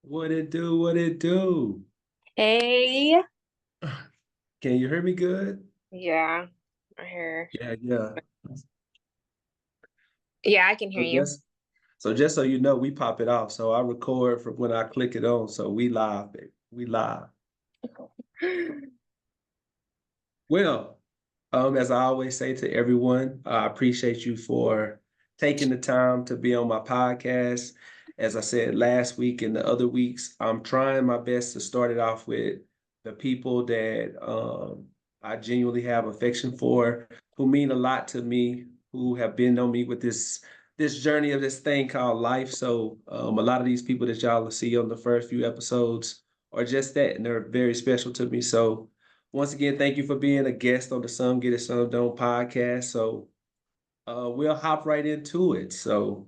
What it do? What it do? Hey. Can you hear me good? Yeah, I hear. Yeah, yeah. Yeah, I can hear So you. just so just so you know, we pop it off. So I record from when I click it on. So we live, baby. We live. Well, as I always say to everyone, I appreciate you for taking the time to be on my podcast. As I said last week and the other weeks, I'm trying my best to start it off with the people that I genuinely have affection for, who mean a lot to me, who have been on me with this journey of this thing called life. So a lot of these people that y'all will see on the first few episodes are just that, and they're very special to me. So once again, thank you for being a guest on the Some Get It Some Don't podcast. So we'll hop right into it. So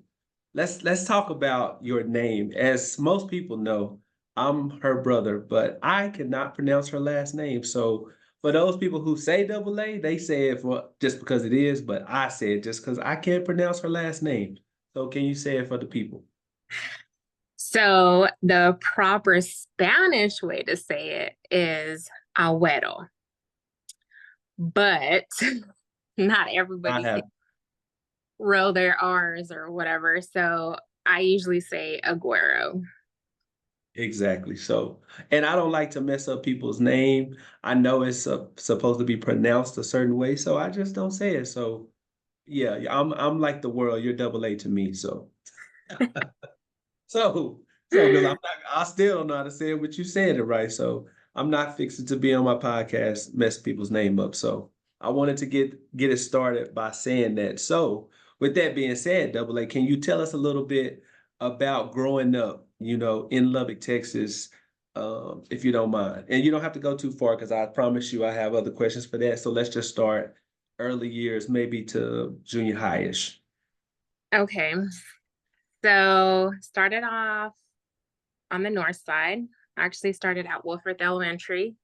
let's talk about your name. As most people know, I'm her brother, but I cannot pronounce her last name. So for those people who say double A, they say it for just because it is, but I say it just because I can't pronounce her last name. So can you say it for the people? So the proper Spanish way to say it is abuelo, but not I everybody can have roll their R's or whatever. So I usually say aguero. Exactly. So, and I don't like to mess up people's name. I know it's supposed to be pronounced a certain way, so I just don't say it. So, yeah, I'm like the world. You're double A to me. So because I still don't know how to say it, but you said it right. So I'm not fixing to be on my podcast, mess people's name up. So I wanted to get it started by saying that. So with that being said, Double A, can you tell us a little bit about growing up, in Lubbock, Texas, if you don't mind? And you don't have to go too far because I promise you I have other questions for that. So let's just start early years, maybe to junior high-ish. Okay. So started off on the north side. Actually started at Wolford Elementary.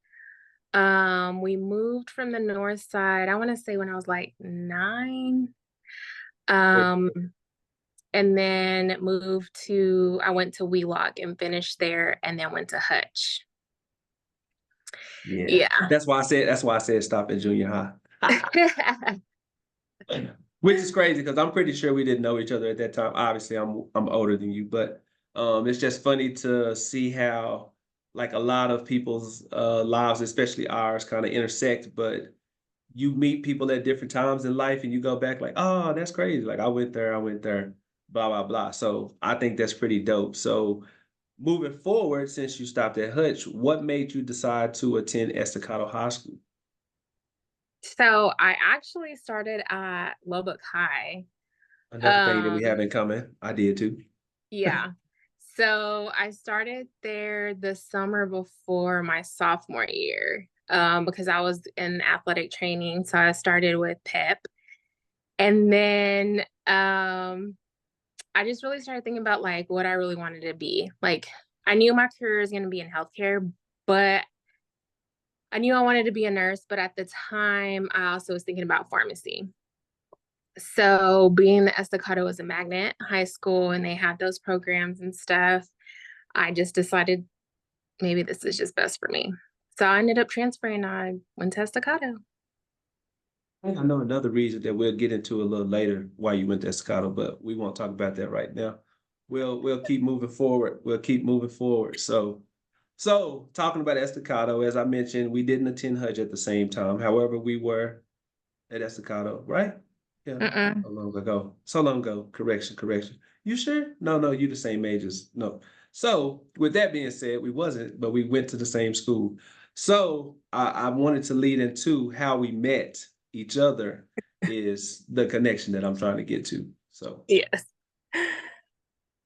We moved from the north side, I want to say when I was like 9. Wait, Um, and then I went to Wheelock and finished there and then went to Hutch. yeah. Yeah. That's why I said stop at junior high. Which is crazy because I'm pretty sure we didn't know each other at that time. Obviously, I'm older than you, but it's just funny to see how like a lot of people's lives, especially ours, kind of intersect. But you meet people at different times in life, and you go back like, oh, that's crazy. Like I went there, blah blah blah. So I think that's pretty dope. So moving forward, since you stopped at Hutch, what made you decide to attend Estacado High School? So I actually started at Lubbock High. Another thing that we have Um, in common. I did too. yeah. So I started there the summer before my sophomore year, because I was in athletic training. So I started with PEP. And then I just really started thinking about like what I really wanted to be. Like I knew my career was going to be in healthcare, but I knew I wanted to be a nurse, but at the time I also was thinking about pharmacy. So being the Estacado was a magnet high school and they had those programs and stuff, I just decided maybe this is just best for me. So I ended up transferring. I went to Estacado. I know another reason that we'll get into a little later why you went to Escado, but we won't talk about that right now. We'll keep moving forward. We'll keep moving forward. So talking about Estacado, as I mentioned, we didn't attend Hudge at the same time. However, we were at Estacado, right? Yeah, Mm-mm. so long ago. So long ago. Correction, correction. You sure? No, no, you the same age as no. So with that being said, we wasn't, but we went to the same school. So I wanted to lead into how we met each other is the connection that I'm trying to get to. So Yes.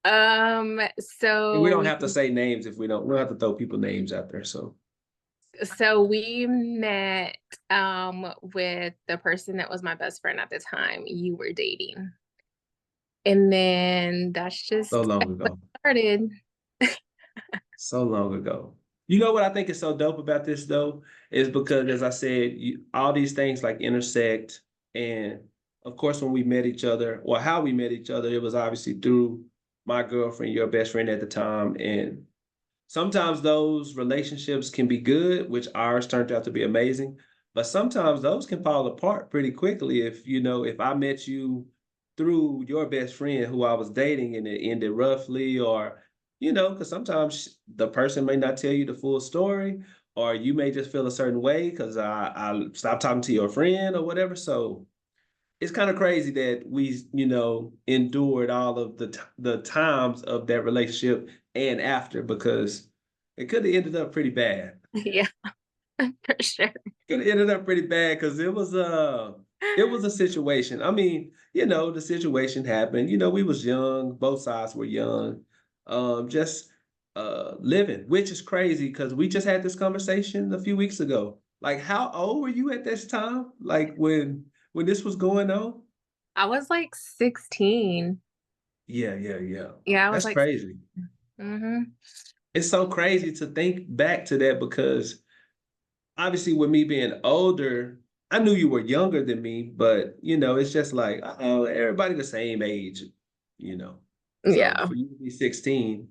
and we So don't we have to say names if we don't have to throw people names out there. So so we met with the person that was my best friend at the time you were dating. And then that's so just long ago. started. So long ago. You know what I think is so dope about this though is because, as I said, all these things like intersect, and of course, when we met each other, or how we met each other, it was obviously through my girlfriend, your best friend at the time, and sometimes those relationships can be good, which ours turned out to be amazing. But sometimes those can fall apart pretty quickly if, if I met you through your best friend who I was dating and it ended roughly, or, because sometimes the person may not tell you the full story, or you may just feel a certain way because I stopped talking to your friend or whatever. So it's kind of crazy that we, endured all of the times of that relationship and after, because it could have ended up pretty bad. Yeah, for sure. Could have ended up pretty bad because it was a situation. I mean, the situation happened. We was young, both sides were young, just living, which is crazy because we just had this conversation a few weeks ago. Like, how old were you at this time? Like when this was going on? I was like 16. Yeah, yeah, yeah. Yeah, I was That's like, crazy. mm-hmm. It's so crazy to think back to that because obviously with me being older, I knew you were younger than me, but it's just like, oh, everybody the same age, you know. So Yeah. for you to be 16,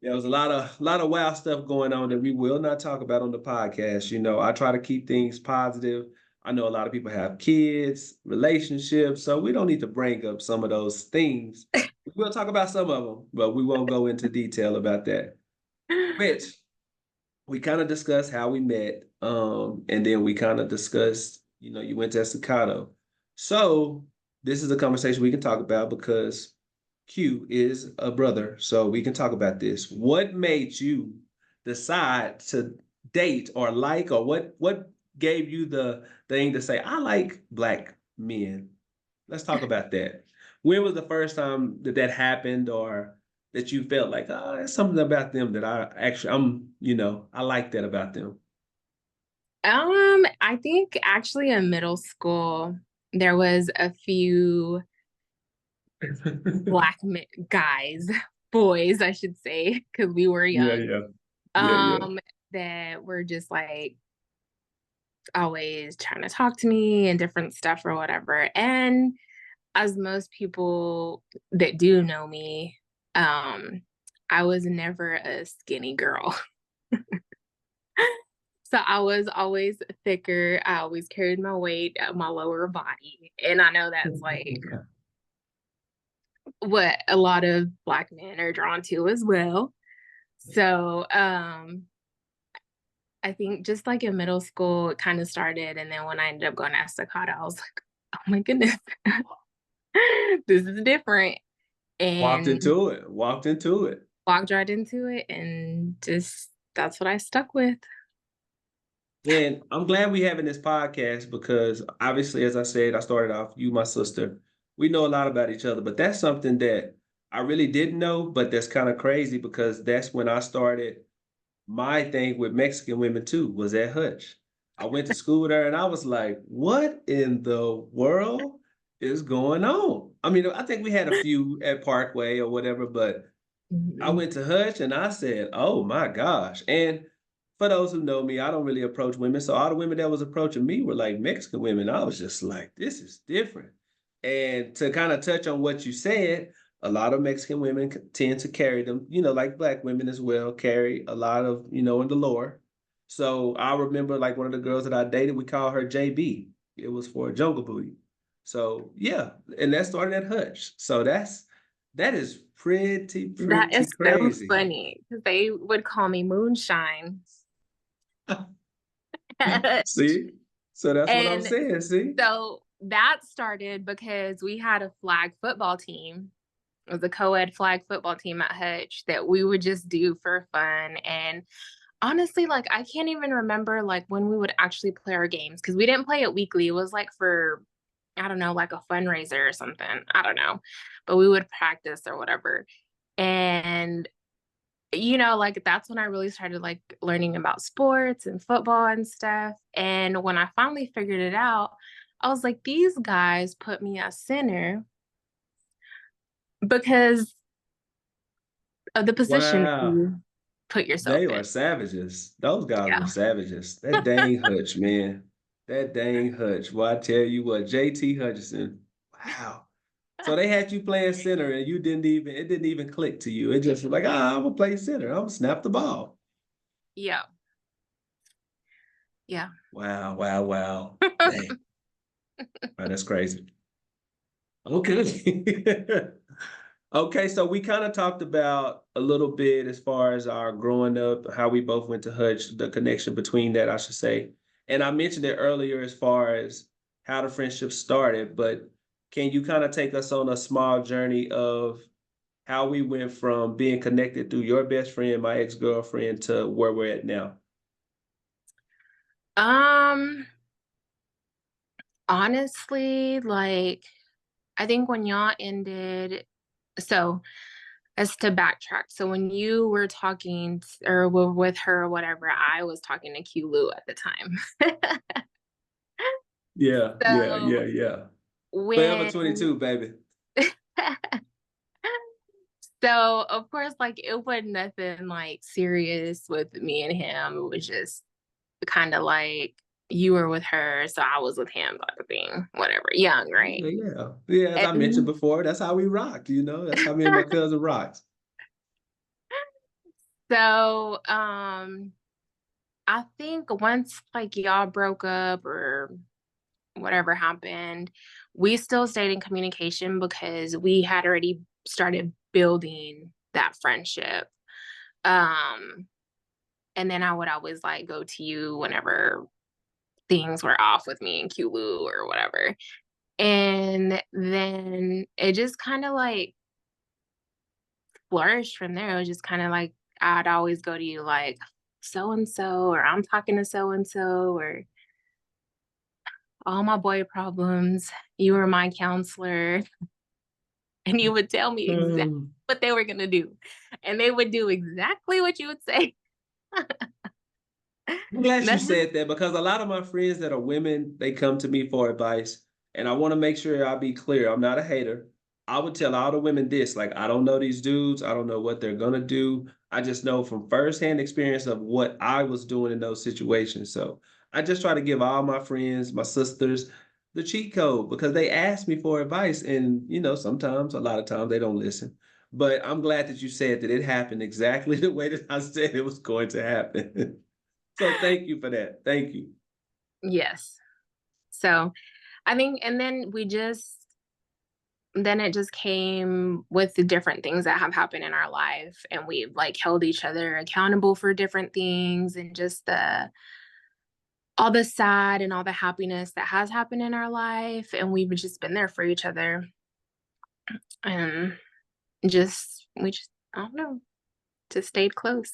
there was a lot of wild stuff going on that we will not talk about on the podcast. I try to keep things positive. I know a lot of people have kids, relationships, so we don't need to bring up some of those things. We'll talk about some of them, but we won't go into detail about that. Which we kind of discussed how we met, and then we kind of discussed, you went to Estacado. So this is a conversation we can talk about because Q is a brother, so we can talk about this. What made you decide to date or like, or what gave you the thing to say, I like black men? Let's talk about that. When was the first time that happened, or that you felt like, oh, there's something about them that I like that about them? I think actually in middle school, there was a few guys, boys, I should say, because we were Yeah, young, yeah, yeah, yeah. um, that were just like always trying to talk to me and different stuff or whatever. And as most people that do know me, um, I was never a skinny girl. So I was always thicker. I always carried my weight at my lower body. And I know that's like what a lot of black men are drawn to as well. So I think just like in middle school, it kind of started. And then when I ended up going to Estacado, I was like, oh my goodness, this is different. Walked And into it, walked into it. walked right into it. And just that's what I stuck with. And I'm glad we having this podcast because obviously, as I said, I started off, you, my sister, we know a lot about each other, but that's something that I really didn't know, but that's kind of crazy because that's when I started my thing with Mexican women too, was at Hutch. I went to school there and I was like, what in the world is going on? I mean, I think we had a few at Parkway or whatever, but I Mhm. went to Hutch and I said, oh my gosh. And for those who know me, I don't really approach women. So all the women that was approaching me were like Mexican women. I was just like, this is different. And to kind of touch on what you said, a lot of Mexican women tend to carry them, like black women as well, carry a lot of, in the lore. So I remember like one of the girls that I dated, we call her JB. It was for Jungle Booty. So yeah, and that started at Hutch. So that is pretty, That pretty is so crazy. funny because they would call me Moonshine. See? So that's what I'm And saying. See? so that started because we had a flag football team. It was a co-ed flag football team at Hutch that we would just do for fun. And honestly, like I can't even remember like when we would actually play our games because we didn't play it weekly. It was like for, I don't know, like a fundraiser or something. I don't know. But we would practice or whatever. And like that's when I really started like learning about sports and football and stuff. And when I finally figured it out, I was like, these guys put me at center because of the position that Wow. you put yourself They in. are savages. Those guys were Yeah. savages. That dang Hutch, man. That dang Hutch. Well, I tell you what, JT Hutchinson. Wow. So they had you playing center and it didn't even click to you. It just was like, I'm gonna play center. I'm gonna snap the ball. Yeah. Yeah. Wow, wow, wow. Dang. Wow, that's crazy. Okay. Okay, so we kind of talked about a little bit as far as our growing up, how we both went to Hutch, the connection between that, I should say. And I mentioned it earlier as far as how the friendship started, but can you kind of take us on a small journey of how we went from being connected through your best friend, my ex-girlfriend, to where we're at now? Um, Honestly, like I think when y'all ended, so as to backtrack, so when you were talking or were with her or whatever, I was talking to Q Lou at the time. Yeah, yeah, yeah, So yeah. Forever when 22, baby. so of course, like it wasn't nothing like serious with me and him. It was just kind of like you were with her, so I was with him, type of thing. Whatever, young, right? Yeah, yeah. Yeah, as I mentioned And before, that's how we rock, you know? That's how me and my cousin rocks. so, I think once like y'all broke up or whatever happened, we still stayed in communication because we had already started building that friendship. Um, and then I would always like go to you whenever things were off with me and Q or whatever. And then it just kind of like flourished from there. It was just kind of like I'd always go to you like so and so, or I'm talking to so and so, or all my boy problems. You were my counselor, and you would tell me exactly Um, what they were going to do. And they would do exactly what you would say. I'm glad you That's just, said that because a lot of my friends that are women, they come to me for advice. And I want to make sure I be clear. I'm not a hater. I would tell all the women this, like, I don't know these dudes. I don't know what they're gonna do. I just know from firsthand experience of what I was doing in those situations. So I just try to give all my friends, my sisters, the cheat code because they ask me for advice. And, sometimes, a lot of times they don't listen. But I'm glad that you said that it happened exactly the way that I said it was going to happen. So thank you for that. Thank you. yes. So I think, and then it just came with the different things that have happened in our life. And we've like held each other accountable for different things and just all the sad and all the happiness that has happened in our life. And we've just been there for each other. And we just, I don't know, just stayed close.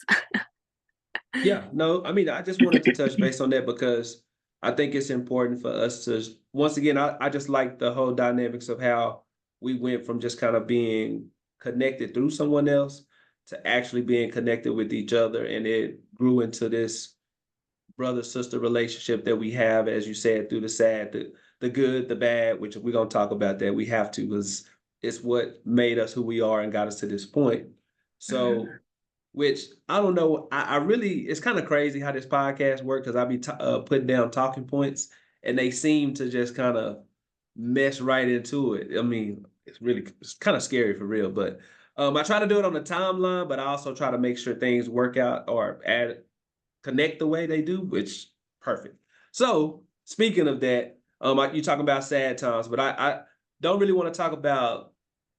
Yeah, no, I mean, I just wanted to touch base on that because I think it's important for us to, once again, I just like the whole dynamics of how we went from just kind of being connected through someone else to actually being connected with each other. And it grew into this brother-sister relationship that we have, as you said, through the sad, the good, the bad, which we're gonna talk about that. We have to, because it's what made us who we are and got us to this point. Mhm. So which I don't know. I really, it's kind of crazy how this podcast works because I be putting down talking points and they seem to just kind of mesh right into it. I mean, it's kind of scary for real, but I try to do it on the timeline, but I also try to make sure things work out or connect the way they do, which perfect. So speaking of that, you talking about sad times, but I don't really want to talk about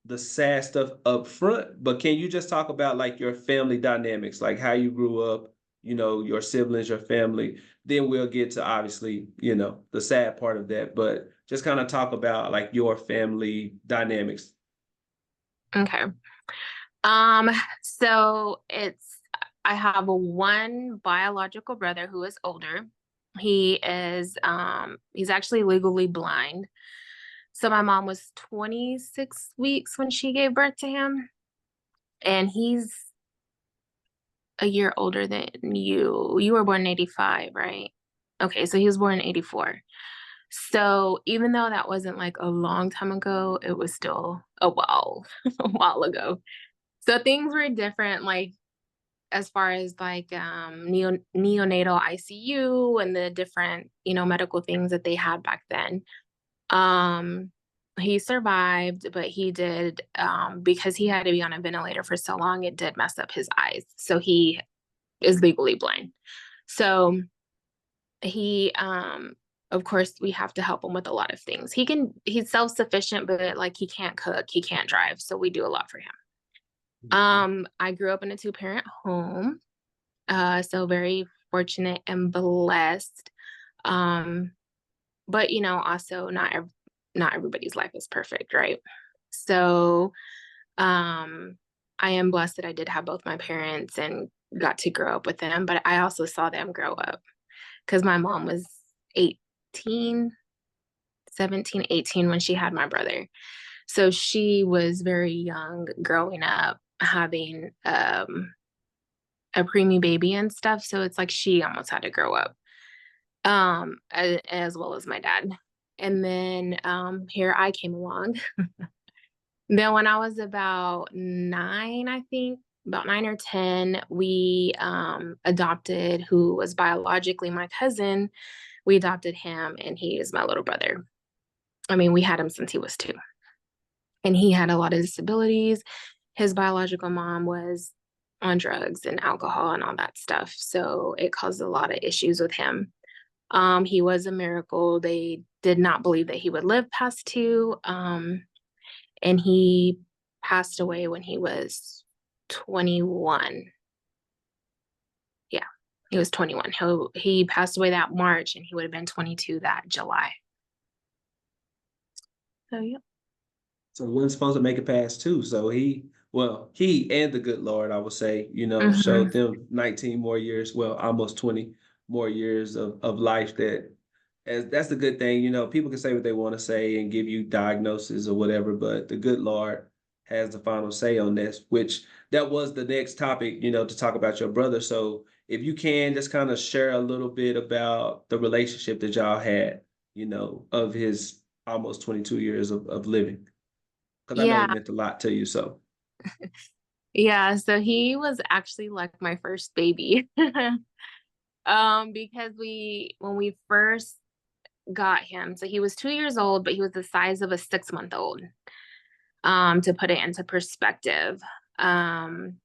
the sad stuff up front, but can you just talk about like your family dynamics, like how you grew up, your siblings, your family? Then we'll get to obviously, the sad part of that, but just kind of talk about like your family dynamics. Okay. Um, so I have a one biological brother who is older. He's actually legally blind. So my mom was 26 weeks when she gave birth to him, and he's a year older than you. You were born in 85, right? Okay, so he was born in 84. So even though that wasn't like a long time ago, it was still a while, a while ago. So things were different, like as far as like neonatal ICU and the different, medical things that they had back then. Um, He survived, but he did, because he had to be on a ventilator for so long, it did mess up his eyes. So he is legally blind. So he, of course, we have to help him with a lot of things. He's self-sufficient, but like he can't cook, he can't drive. So we do a lot for him. Mhm. I grew up in a two-parent home, so very fortunate and blessed. Um, but also not everybody's life is perfect, right? So, um, I am blessed that I did have both my parents and got to grow up with them, but I also saw them grow up because my mom was 18, 17, 18 when she had my brother. So she was very young growing up, having a preemie baby and stuff. So it's like she almost had to grow up, as well as my dad. And then here I came along. Then when I was about nine, I think, about 9 or 10, we adopted who was biologically my cousin. We adopted him, and he is my little brother. I mean, we had him since he was 2, and he had a lot of disabilities. His biological mom was on drugs and alcohol and all that stuff, so it caused a lot of issues with him. He was a miracle. They did not believe that he would live past 2. And he passed away when he was 21. Yeah, he was 21. He passed away that March, and he would have been 22 that July. So yeah. So he wasn't supposed to make it past 2. So he and the good Lord, I would say, Hmm. showed them 19 more years, well, almost 20 more years of life that's the good thing. People can say what they want to say and give you diagnosis or whatever, but the good Lord has the final say on this, which that was the next topic, to talk about your brother. So if you can just kind of share a little bit about the relationship that y'all had, of his almost 22 years of living, because I know he Yeah. meant a lot to you. So, Yeah. So he was actually like my first baby. Because when we first got him, so he was 2 years old, but he was the size of a 6-month old. To put it into perspective. Um,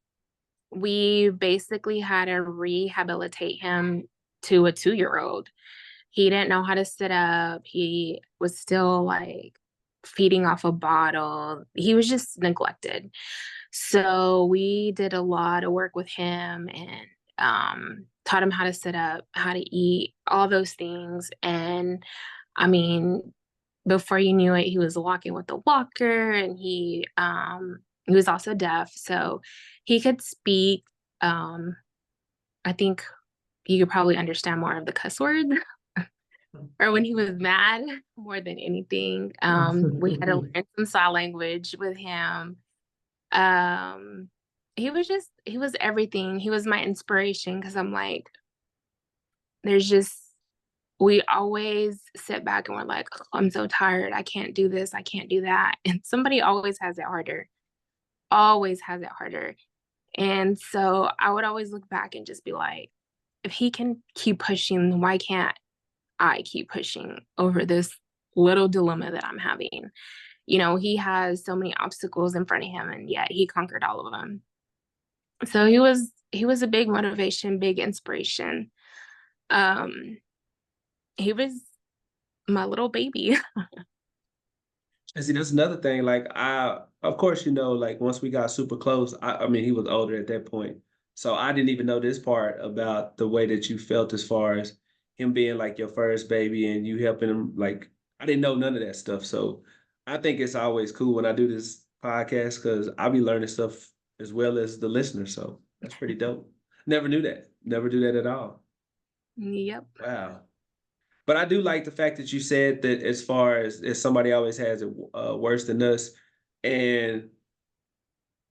we basically had to rehabilitate him to a 2-year-old. He didn't know how to sit up. He was still like feeding off a bottle. He was just neglected. So we did a lot of work with him and taught him how to sit up, how to eat, all those things. And I mean, before you knew it, he was walking with a walker, and he was also deaf, so he could speak. Um, I think you could probably understand more of the cuss words or when he was mad more than anything. We had to learn some sign language with him. Um, he was everything. He was my inspiration because I'm like, there's just we always sit back and we're like, "Oh, I'm so tired. I can't do this. I can't do that." And somebody always has it harder. And so I would always look back and just be like, if he can keep pushing, why can't I keep pushing over this little dilemma that I'm having? He has so many obstacles in front of him, and yet he conquered all of them. So he was a big motivation, big inspiration. Um, he was my little baby. and see, that's another thing. Like, of course, like once we got super close, I mean, he was older at that point. So I didn't even know this part about the way that you felt as far as him being like your first baby and you helping him. Like, I didn't know none of that stuff. So I think it's always cool when I do this podcast because I'll be learning stuff as well as the listener. So that's pretty dope. Never knew that. Never do that at all. Yep. Wow. But I do like the fact that you said that as far as somebody always has it worse than us. And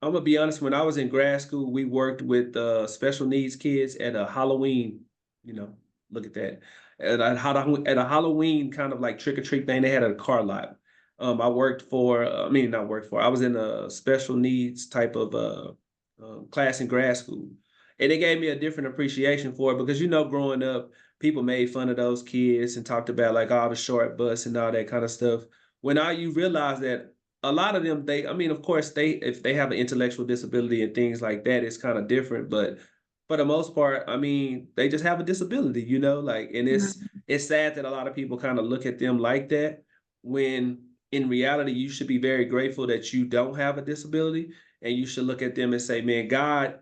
I'm gonna be honest, when I was in grad school, we worked with special needs kids at a Halloween, you know, look at that. At a Halloween kind of like trick or treat thing they had at a car lot. I worked for, I mean, not worked for, I was in a special needs type of class in grad school. And it gave me a different appreciation for it because, growing up, people made fun of those kids and talked about like all the short bus and all that kind of stuff. when all you realize that a lot of them, I mean, of course, if they have an intellectual disability and things like that, it's kind of different. But for the most part, I mean, they just have a disability, like, and Mhm. it's sad that a lot of people kind of look at them like that when in reality, you should be very grateful that you don't have a disability, and you should look at them and say, man, God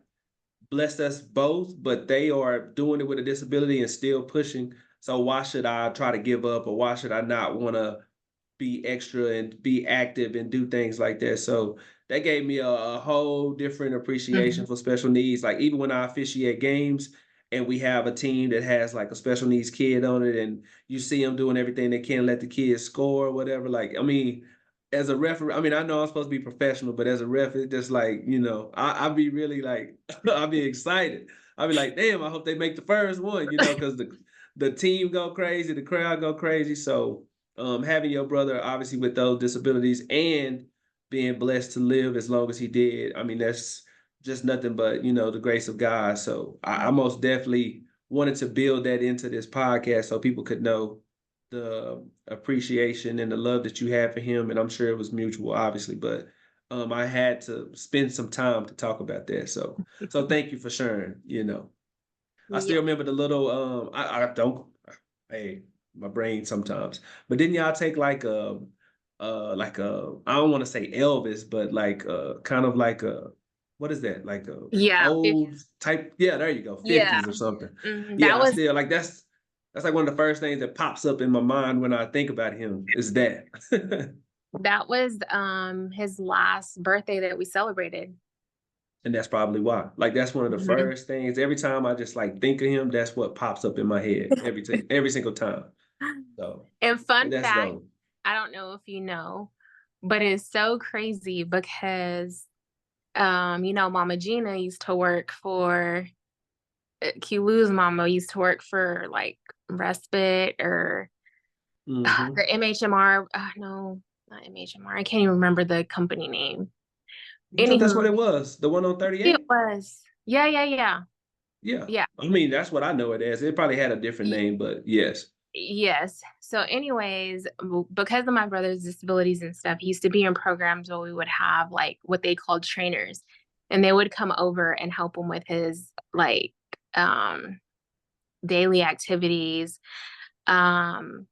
blessed us both, but they are doing it with a disability and still pushing. So why should I try to give up, or why should I not want to be extra and be active and do things like that? So that gave me a whole different appreciation Mhm. for special needs. Like even when I officiate games and we have a team that has like a special needs kid on it, and you see them doing everything they can, let the kids score or whatever. Like, I mean, as a referee, I mean, I know I'm supposed to be professional, but as a ref, it's just like, I'd be really like, I'd be excited. I'd be like, damn, I hope they make the first one, because the team go crazy, the crowd go crazy. So having your brother obviously with those disabilities and being blessed to live as long as he did, I mean, that's just nothing but, the grace of God. So I most definitely wanted to build that into this podcast so people could know the appreciation and the love that you had for him, and I'm sure it was mutual, obviously. But I had to spend some time to talk about that. So thank you for sharing. I Yeah. still remember the little. I don't. Hey, my brain sometimes. But didn't y'all take like a I don't want to say Elvis, but like kind of like a what is that? Like a Yeah. old type. Yeah, there you go, Yeah. 50s or something. That Yeah, I was still like that's like one of the first things that pops up in my mind when I think about him is that. his last birthday that we celebrated. And that's probably why. Like that's one of the Mhm. first things. Every time I just like think of him, that's what pops up in my head every single time. So And fun that's fact, dope. I don't know if you know, but it's so crazy because Mama Gina used to work for Q mama used to work for like respite or Hmm. the MHMR. No, not MHMR. I can't even remember the company name. You thought that's Anywho, what it was? The one on it 38? was. Yeah, yeah, yeah. Yeah. Yeah. I mean, that's what I know it as. It probably had a different name, but yes. Yes. So, anyways, because of my brother's disabilities and stuff, he used to be in programs where we would have like what they called trainers, and they would come over and help him with his like um daily activities, um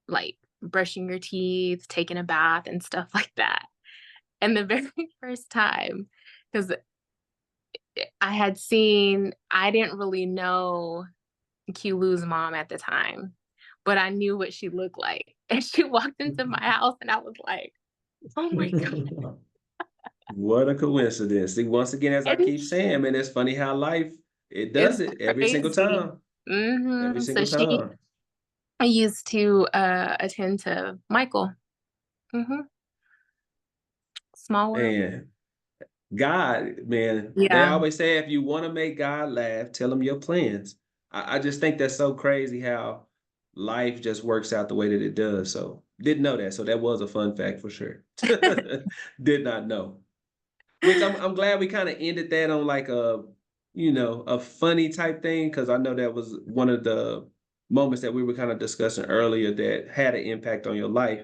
like brushing your teeth, taking a bath, and stuff like that. And the very first time, because I didn't really know Q mom at the time, but I knew what she looked like. And she walked into my house and I was like, oh my God. What a coincidence. See, once again, as I And keep saying, man, it's funny how life it it's does it every single crazy. time. Every So single time. I used to attend to Michael. hmm Small world. And God, man, they Yeah. always say if you want to make God laugh, tell him your plans. I just think that's so crazy how life just works out the way that it does. So didn't know that. So that was a fun fact for sure. Did not know. Which I'm glad we kind of ended that on like a funny type thing, because I know that was one of the moments that we were kind of discussing earlier that had an impact on your life.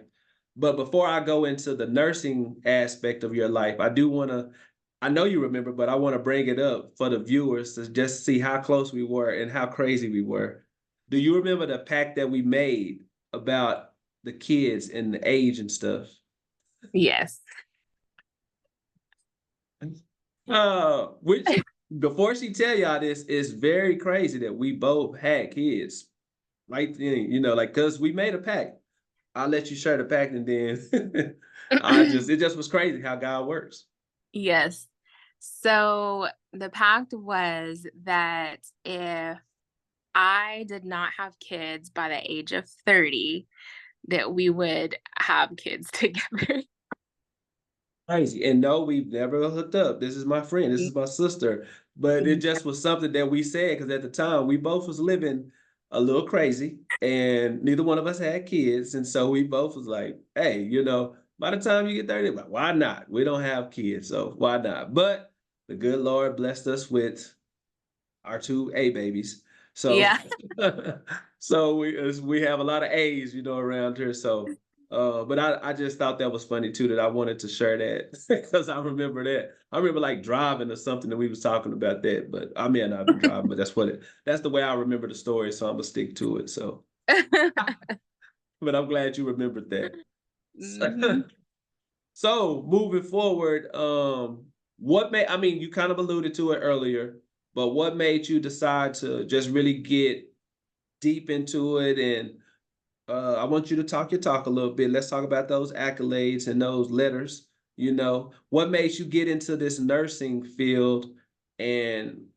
But before I go into the nursing aspect of your life, I know you remember, but I want to bring it up for the viewers to just see how close we were and how crazy we were. Do you remember the pact that we made about the kids and the age and stuff? Yes. Which before she tell y'all this, it's very crazy that we both had kids. Right then, like cause we made a pact. I'll let you share the pact and then it just was crazy how God works. Yes. So the pact was that if I did not have kids by the age of 30, that we would have kids together. Crazy. And no, we've never hooked up. This is my friend, this is my sister. But it just was something that we said because at the time we both was living a little crazy and neither one of us had kids. And so we both was like, hey, by the time you get 30, like, why not? We don't have kids, so why not? But the good Lord blessed us with our two A babies. So Yeah. so we have a lot of A's, around here. So But I just thought that was funny too, that I wanted to share that because I remember that. I remember like driving or something that we was talking about that, but I may not have been driving, but that's the way I remember the story, so I'm gonna stick to it. So, but I'm glad you remembered that. Mhm. So moving forward, what made, I mean, you kind of alluded to it earlier, but what made you decide to just really get deep into it? And I want you to talk your talk a little bit. Let's talk about those accolades and those letters. You know, what made you get into this nursing field? And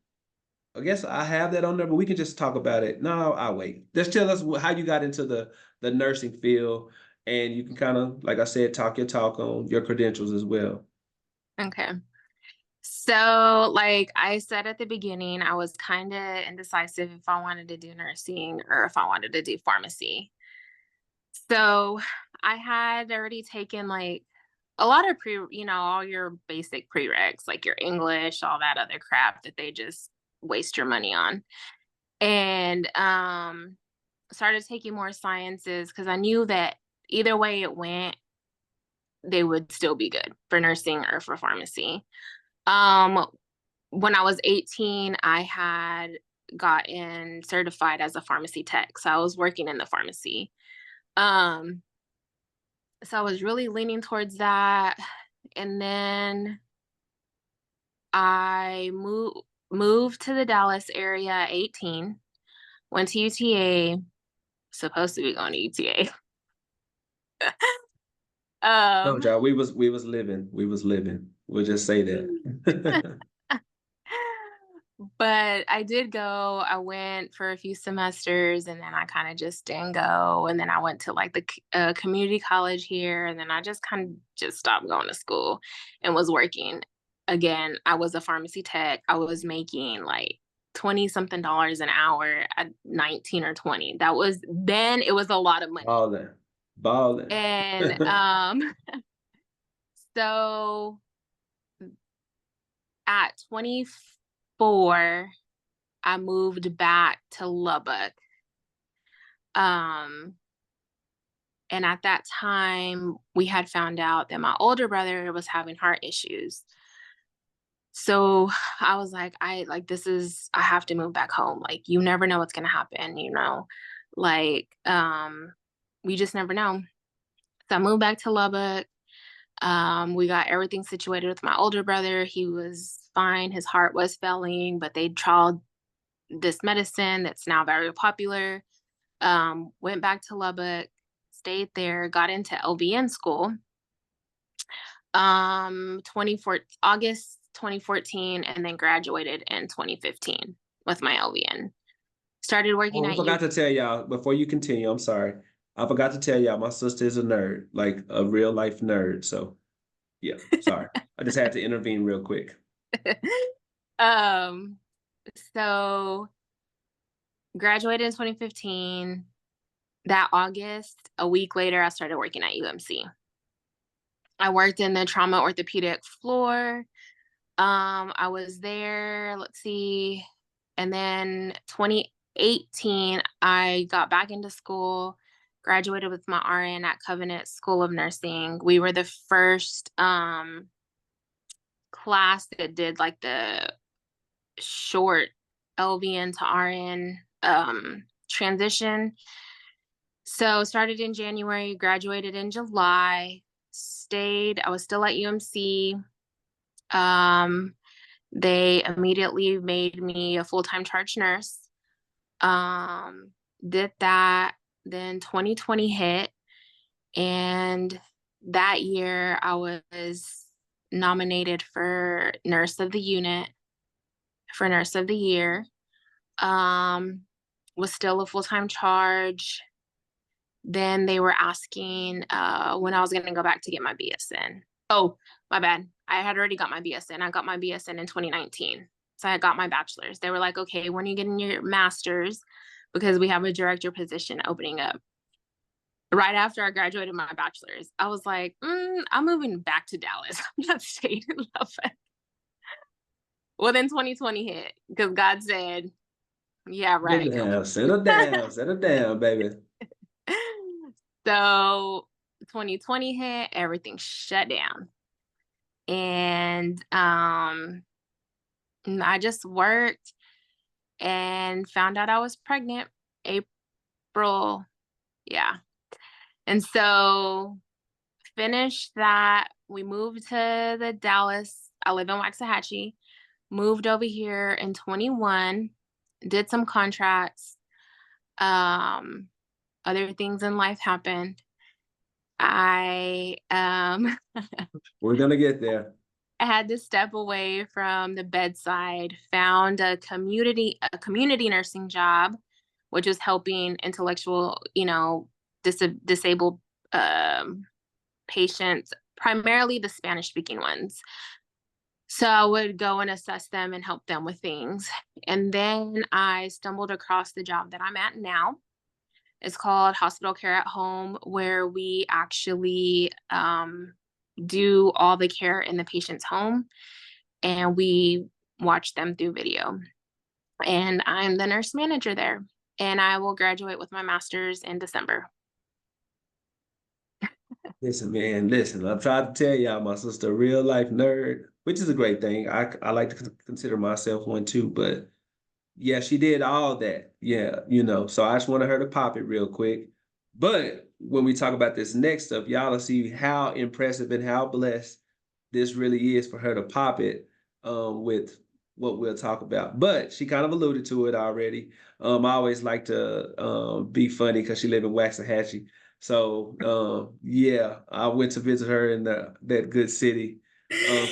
I guess I have that on there, but we can just talk about it. No, I'll wait. Just tell us how you got into the nursing field, and you can kind of, like I said, talk your talk on your credentials as well. Okay. So, like I said at the beginning, I was kind of indecisive if I wanted to do nursing or if I wanted to do pharmacy. So, I had already taken like a lot of all your basic prereqs, like your English, all that other crap that they just waste your money on. And started taking more sciences because I knew that either way it went, they would still be good for nursing or for pharmacy. Um, when I was 18, I had gotten certified as a pharmacy tech. So I was working in the pharmacy. Um, so I was really leaning towards that. And then I moved to the Dallas area at 18, went to UTA, supposed to be going to UTA. No, um, John, we was living. We was living. We'll just say that. but I did go. I went for a few semesters and then I kind of just didn't go. And then I went to like the community college here. And then I just kind of just stopped going to school and was working. Again, I was a pharmacy tech. I was making like 20 something dollars an hour at 19 or 20. That was then it was a lot of money. Balling, balling. And so at 24, I moved back to Lubbock. Um, and at that time, we had found out that my older brother was having heart issues. So I was like, I have to move back home. Like, you never know what's gonna happen. Like, we just never know. So I moved back to Lubbock. We got everything situated with my older brother. He was fine. His heart was failing, but they tried this medicine that's now very popular. Went back to Lubbock, stayed there, got into LVN school. August 2014, and then graduated in 2015 with my LVN. Started working Oh, I at U. forgot to tell y'all before you continue. I'm sorry. I forgot to tell y'all my sister is a nerd, like a real life nerd. So yeah, sorry. I just had to intervene real quick. um, so graduated in 2015. That August, a week later, I started working at UMC. I worked in the trauma orthopedic floor. I was there, let's see, and then 2018, I got back into school, graduated with my RN at Covenant School of Nursing. We were the first class that did like the short LVN to RN transition. So started in January, graduated in July, I was still at UMC. They immediately made me a full-time charge nurse. Did that. Then 2020 hit, and that year I was nominated for Nurse of the Unit, for Nurse of the Year. Was still a full-time charge. Then they were asking when I was going to go back to get my BSN. Oh, my bad. I had already got my BSN. I got my BSN in 2019. So I got my bachelor's. They were like, okay, when are you getting your master's? Because we have a director position opening up. Right after I graduated my bachelor's, I was like, I'm moving back to Dallas. I'm not staying in Lubbock. Well, then 2020 hit because God said, yeah, right. Settle down, settle down, settle down, baby. So 2020 hit, everything shut down. And I just worked and found out I was pregnant April. Yeah. And so finished that. We moved to the Dallas. I live in Waxahachie. Moved over here in 21, did some contracts. Um, Other things in life happened. I We're gonna get there. I had to step away from the bedside, found a community nursing job, which is helping intellectual, disabled um, patients, primarily the Spanish speaking ones. So I would go and assess them and help them with things. And then I stumbled across the job that I'm at now. It's called Hospital Care at Home, where we actually do all the care in the patient's home and we watch them through video. And I'm the nurse manager there. And I will graduate with my master's in December. Listen, man, listen, I'm trying to tell y'all, my sister, a real life nerd, which is a great thing. I like to consider myself one too, but yeah, she did all that. Yeah, so I just wanted her to pop it real quick. But when we talk about this next stuff, y'all will see how impressive and how blessed this really is for her to pop it with what we'll talk about. But she kind of alluded to it already. I always like to be funny because she live in Waxahachie. So yeah, I went to visit her in that good city.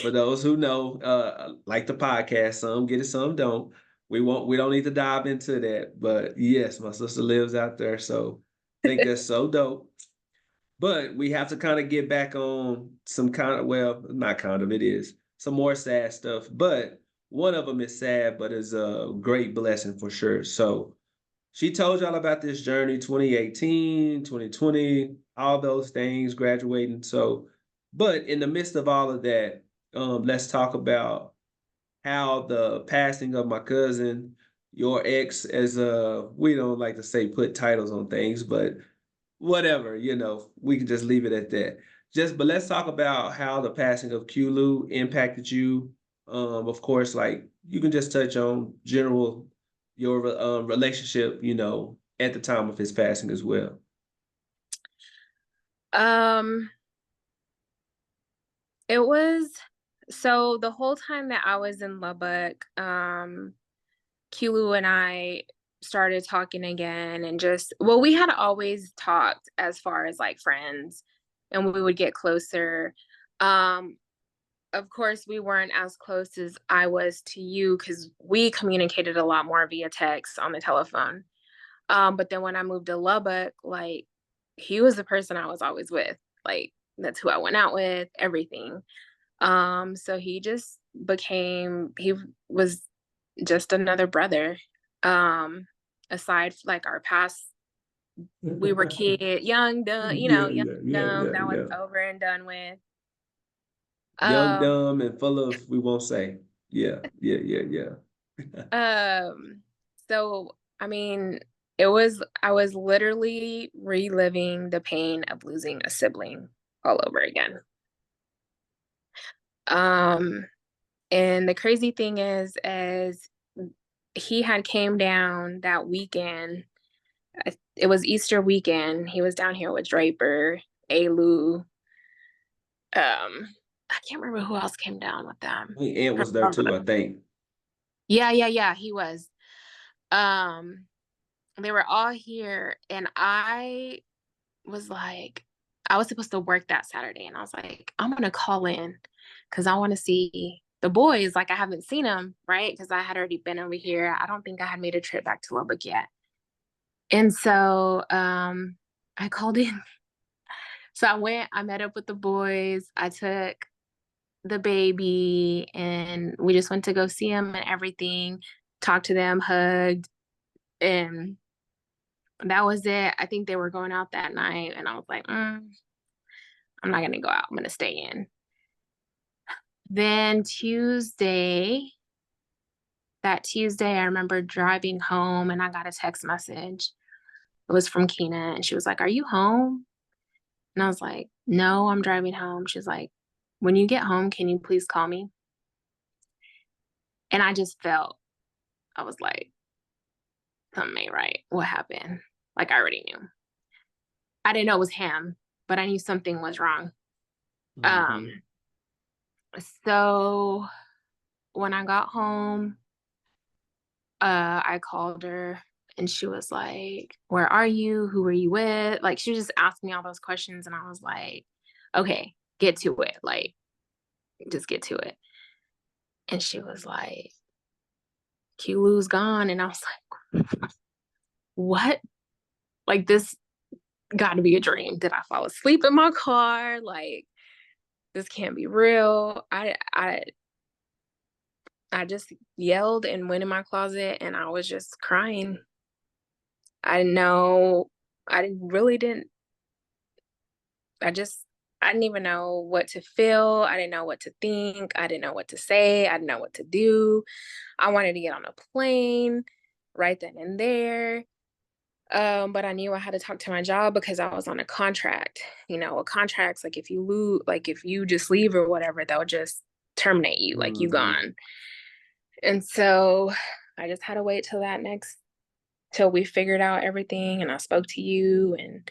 For those who know, like the podcast, some get it, some don't. We don't need to dive into that. But yes, my sister lives out there. So I think that's so dope. But we have to kind of get back on some kind of, well, not kind of, it is some more sad stuff. But one of them is sad, but is a great blessing for sure. So she told y'all about this journey 2018, 2020, all those things, graduating. So, but in the midst of all of that, let's talk about how the passing of my cousin, your ex, as we don't like to say put titles on things, but whatever, we can just leave it at that. But let's talk about how the passing of Kulu impacted you. Of course, like you can just touch on general your relationship, at the time of his passing as well. Um, it was so the whole time that I was in Lubbock, Kulu and I started talking again and we had always talked as far as like friends and we would get closer. Um, of course, we weren't as close as I was to you because we communicated a lot more via text on the telephone. But then when I moved to Lubbock, like he was the person I was always with. Like that's who I went out with, everything. So he was just another brother. Aside like our past, we were young, dumb, Yeah, young, yeah, yeah, dumb, yeah, that was yeah. over and done with. Young, Um, dumb, and full of we won't say. Yeah, yeah, yeah, yeah. um, so I mean, I was literally reliving the pain of losing a sibling all over again. Um, and the crazy thing is he had came down that weekend. It was Easter weekend. He was down here with Draper, Alu. I can't remember who else came down with them. I think Aunt was there too, I think. Yeah, he was. Um, they were all here, and was like, I was supposed to work that Saturday, and I was like, I'm gonna call in because I want to see the boys. Like, I haven't seen them, right? Because I had already been over here. I don't think I had made a trip back to Lubbock yet. And so I called in. So I met up with the boys. I took the baby and we just went to go see him and everything, talked to them, hugged, and that was it. I think they were going out that night and I was like, I'm not gonna go out. I'm gonna stay in. Then that Tuesday, I remember driving home and I got a text message. It was from Kina and she was like, "Are you home?" And I was like, no, I'm driving home. She's like, when you get home, can you please call me? And I just felt, I was like, something ain't right. What happened? Like, I already knew. I didn't know it was him, but I knew something was wrong. Mm-hmm. Um, so when I got home, I called her and she was like, where are you? Who are you with? Like, she just asked me all those questions. And I was like, okay, get to it. Like, just get to it. And she was like, Q-Lou's gone. And I was like, what? Like, this got to be a dream. Did I fall asleep in my car? Like, this can't be real. I just yelled and went in my closet and I was just crying. I know I really didn't I just I didn't even know what to feel. I didn't know what to think. I didn't know what to say. I didn't know what to do. I wanted to get on a plane right then and there. But I knew I had to talk to my job because I was on a contract. You know, a contract's like if you lose, like if you just leave or whatever, they'll just terminate you, like you Mm-hmm. gone. And so I just had to wait till we figured out everything and I spoke to you and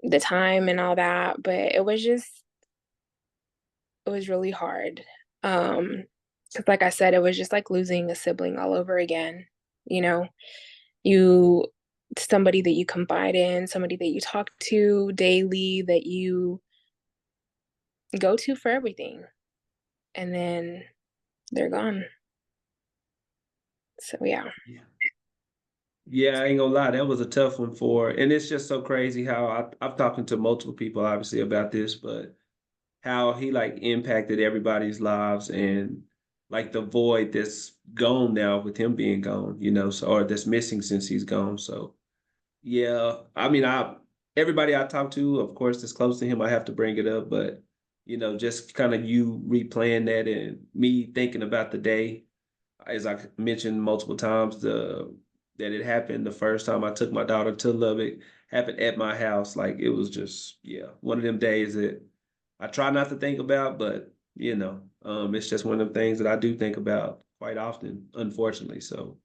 the time and all that. But it was really hard. Because like I said, it was just like losing a sibling all over again. You know, you somebody that you confide in, somebody that you talk to daily, that you go to for everything, and then they're gone. So yeah. Yeah. Yeah, I ain't gonna lie, that was a tough one and it's just so crazy how I've talking to multiple people obviously about this, but how he like impacted everybody's lives and like the void that's gone now with him being gone, so or that's missing since he's gone. So yeah, I mean, everybody I talk to, of course, that's close to him, I have to bring it up, but just kind of you replaying that and me thinking about the day, as I mentioned multiple times, the that it happened the first time I took my daughter to Lubbock, happened at my house. Like it was just, yeah, one of them days that I try not to think about, but it's just one of them things that I do think about quite often, unfortunately. So,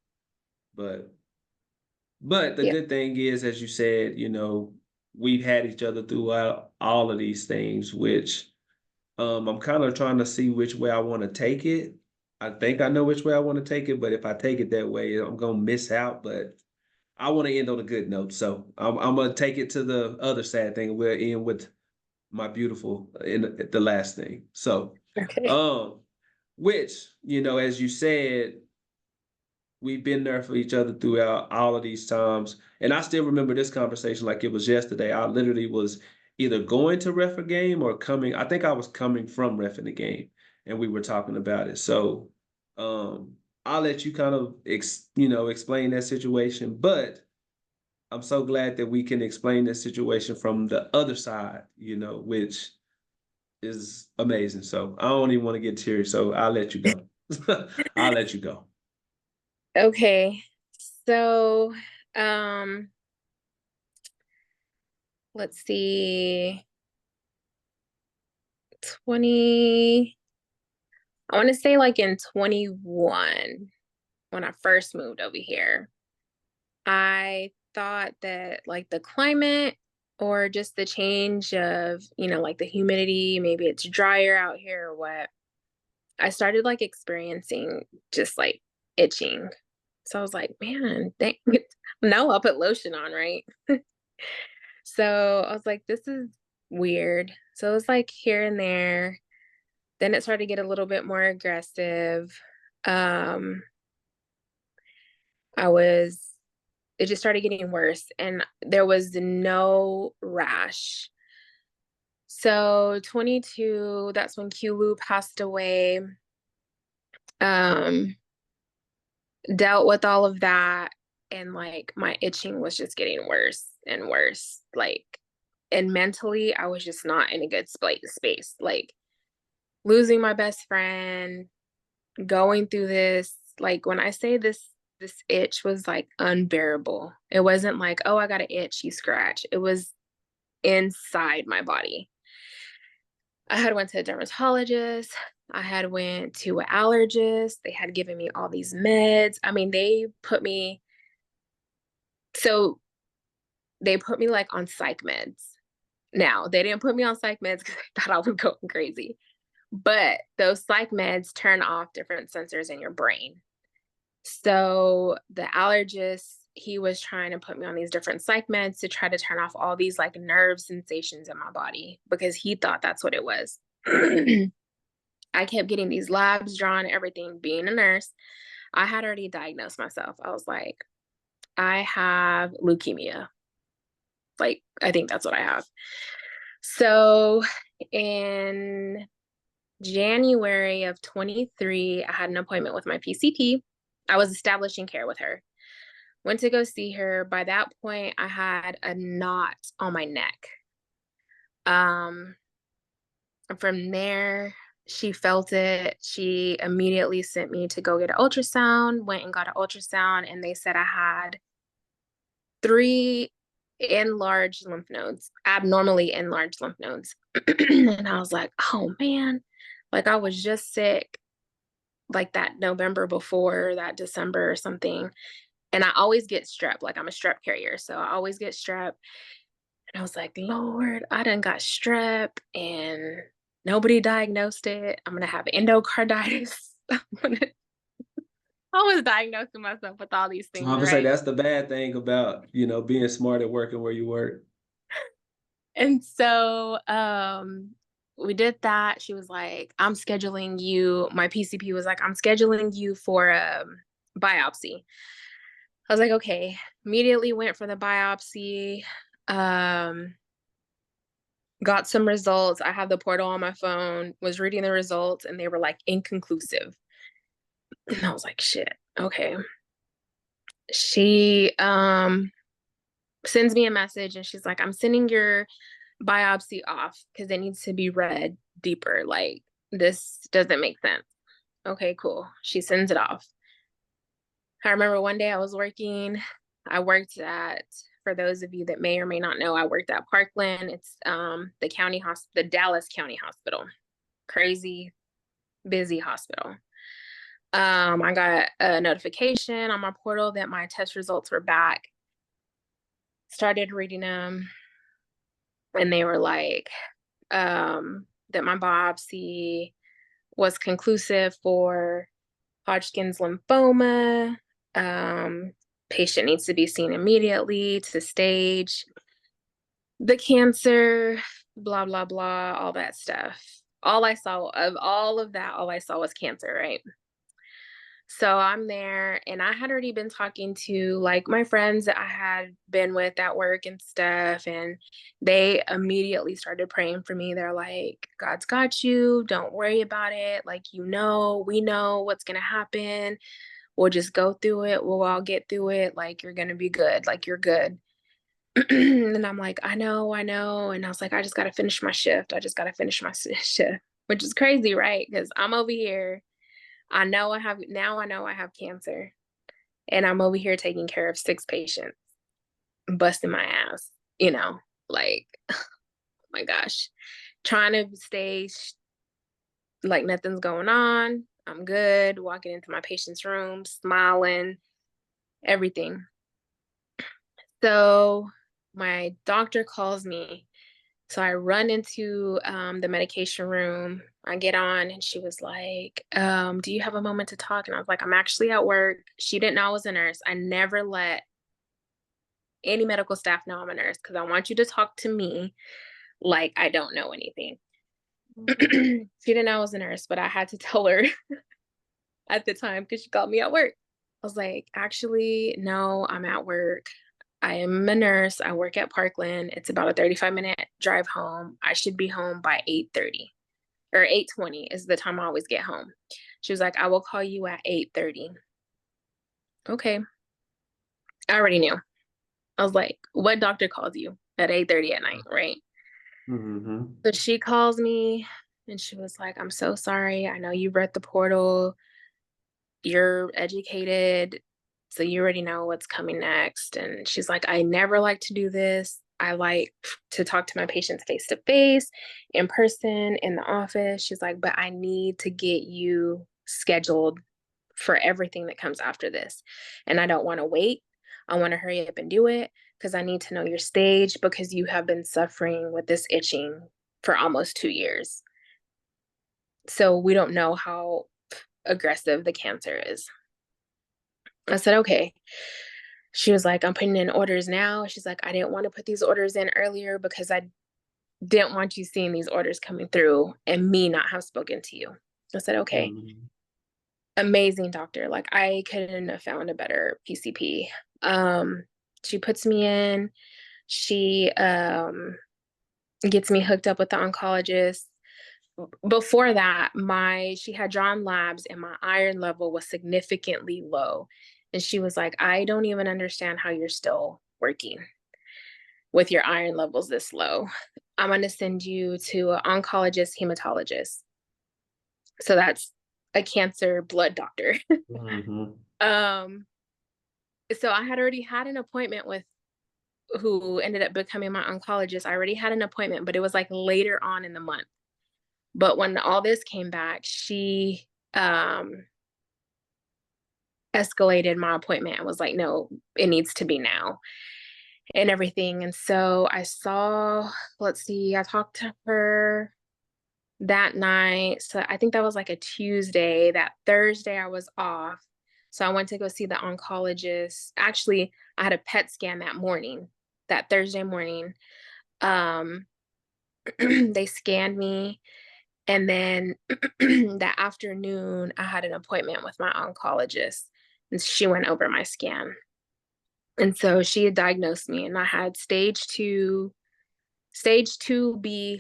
but the Yeah. good thing is, as you said, we've had each other throughout all of these things, which I'm kind of trying to see which way I want to take it. I think I know which way I want to take it, but if I take it that way, I'm gonna miss out. But I want to end on a good note, so I'm gonna take it to the other sad thing. We'll end with my beautiful in the last thing. So, Okay. um, which as you said, we've been there for each other throughout all of these times. And I still remember this conversation like it was yesterday. I literally was either going to ref a game or coming. I think I was coming from ref in the game and we were talking about it. So um I'll let you kind of explain that situation. But I'm so glad that we can explain this situation from the other side, which is amazing. So I don't even want to get teary. So I'll let you go. I'll let you go. Okay. So, um, let's see. 20, I want to say like in 21, when I first moved over here, I thought that like the climate or just the change of, like the humidity, maybe it's drier out here or what, I started like experiencing just like itching. So I was like, man, dang it. No, I'll put lotion on, right? So I was like, this is weird. So it was like here and there. Then it started to get a little bit more aggressive. Um, I was, it just started getting worse and there was no rash. So 22, that's when Q-Lou passed away. Um, dealt with all of that and like my itching was just getting worse and worse. Like, and mentally, I was just not in a good space. Like losing my best friend, going through this, like when I say this itch was like unbearable. It wasn't like, oh, I got an itch, you scratch. inside my body. I had went to a dermatologist. I had went to an allergist. They had given me all these meds. I mean, so they put me like on psych meds. Now, they didn't put me on psych meds because they thought I was going crazy. But those psych meds turn off different sensors in your brain. So the allergist, he was trying to put me on these different psych meds to try to turn off all these like nerve sensations in my body because he thought that's what it was. I kept getting these labs drawn, everything. Being a nurse, I had already diagnosed myself. I was like, I have leukemia. Like, I think that's what I have. So in January of 23, I had an appointment with my PCP. I was establishing care with her. Went to go see her. By that point, I had a knot on my neck. From there, she felt it. She immediately sent me to go get an ultrasound, went and got an ultrasound, and they said I had 3 enlarged lymph nodes, abnormally enlarged lymph nodes. And I was like, oh man, like I was just sick like that November before, that December or something. And I always get strep, like I'm a strep carrier. So I always get strep. And I was like, Lord, I done got strep and nobody diagnosed it. I'm gonna have endocarditis. I was diagnosing myself with all these So things, I would say right? that's the bad thing about, being smart at working where you work. And so we did that. She was like, I'm scheduling you. My PCP was like, I'm scheduling you for a biopsy. I was like, okay. Immediately went for the biopsy. Got some results. I have the portal on my phone, was reading the results, and they were like inconclusive. And I was like, shit, okay. She sends me a message and she's like, I'm sending your biopsy off because it needs to be read deeper. Like, this doesn't make sense. Okay, cool. She sends it off. I remember one day I was working. I worked at, for those of you that may or may not know, I worked at Parkland. It's the Dallas County Hospital. Crazy busy hospital. I got a notification on my portal that my test results were back. Started reading them, and they were like, that my biopsy was conclusive for Hodgkin's lymphoma. Patient needs to be seen immediately to stage the cancer, blah, blah, blah, all that stuff. All I saw of all of that, all I saw was cancer, right? So I'm there, and I had already been talking to like my friends that I had been with at work and stuff, and they immediately started praying for me. They're like, God's got you. Don't worry about it. Like, we know what's going to happen. We'll just go through it. We'll all get through it. Like, you're going to be good. Like, you're good. And I'm like, I know. And I was like, I just got to finish my shift. I just got to finish my shift, which is crazy, right? Because I'm over here. I know I have cancer, and I'm over here taking care of 6 patients, busting my ass, like, oh my gosh, trying to stay like nothing's going on. I'm good, walking into my patient's room, smiling, everything. So my doctor calls me. So I run into the medication room. I get on, and she was like, do you have a moment to talk? And I was like, I'm actually at work. She didn't know I was a nurse. I never let any medical staff know I'm a nurse because I want you to talk to me like I don't know anything. She didn't know I was a nurse, but I had to tell her at the time because she called me at work. I was like, actually, no, I'm at work. I am a nurse. I work at Parkland. It's about a 35-minute drive home. I should be home by 8:30 or 8:20 is the time I always get home. She was like, I will call you at 8:30. Okay. I already knew. I was like, what doctor calls you at 8:30 at night, right? Mm-hmm. So she calls me and she was like, I'm so sorry. I know you read the portal. You're educated, so you already know what's coming next. And she's like, I never like to do this. I like to talk to my patients face to face, in person, in the office. She's like, but I need to get you scheduled for everything that comes after this. And I don't want to wait. I want to hurry up and do it because I need to know your stage because you have been suffering with this itching for almost 2 years. So we don't know how aggressive the cancer is. I said, okay. She was like, I'm putting in orders now. She's like, I didn't want to put these orders in earlier because I didn't want you seeing these orders coming through and me not have spoken to you. I said, okay. Mhm. Amazing doctor. Like I couldn't have found a better PCP. She puts me in, she gets me hooked up with the oncologist. Before that, she had drawn labs and my iron level was significantly low. And she was like, I don't even understand how you're still working with your iron levels this low. I'm going to send you to an oncologist, hematologist. So that's a cancer blood doctor. Mhm. um, so I had already had an appointment with who ended up becoming my oncologist. I already had an appointment, but it was like later on in the month. But when all this came back, she escalated my appointment and was like, no, it needs to be now and everything. And so I talked to her that night. So I think that was like a Tuesday. That Thursday I was off. So I went to go see the oncologist. Actually, I had a PET scan that Thursday morning. Um, they scanned me. And then that afternoon, I had an appointment with my oncologist and she went over my scan. And so she had diagnosed me and I had stage 2B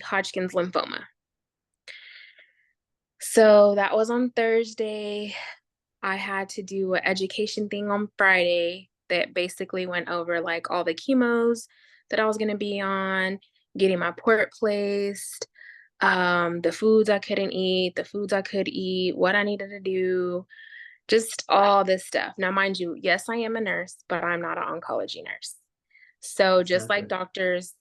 Hodgkin's lymphoma. So that was on Thursday. I had to do an education thing on Friday that basically went over like all the chemos that I was going to be on, getting my port placed, the foods I couldn't eat, the foods I could eat, what I needed to do, just all this stuff. Now, mind you, yes, I am a nurse, but I'm not an oncology nurse. So just like Exactly. doctors,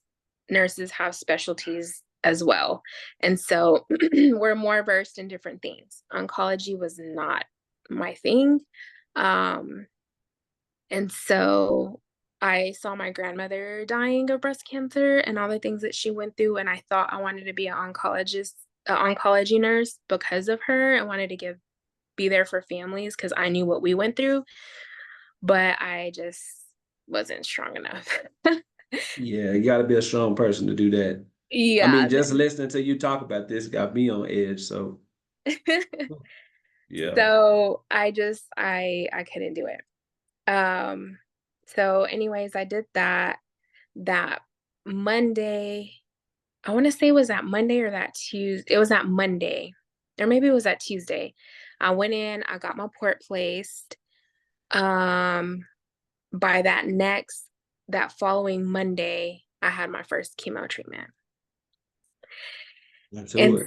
nurses have specialties as well. And so we're more versed in different things. Oncology was not my thing. Um, and so I saw my grandmother dying of breast cancer and all the things that she went through. And I thought I wanted to be an oncology nurse because of her. I wanted to be there for families because I knew what we went through, but I just wasn't strong enough. Yeah, you got to be a strong person to do that. I mean, Yeah. just listening to you talk about this got me on edge. So, yeah. So I couldn't do it. So anyways, I did that Monday. I want to say it was that Monday or that Tuesday. It was that Monday, or maybe it was that Tuesday. I went in, I got my port placed. Um, by that following Monday, I had my first chemo treatment. To And it.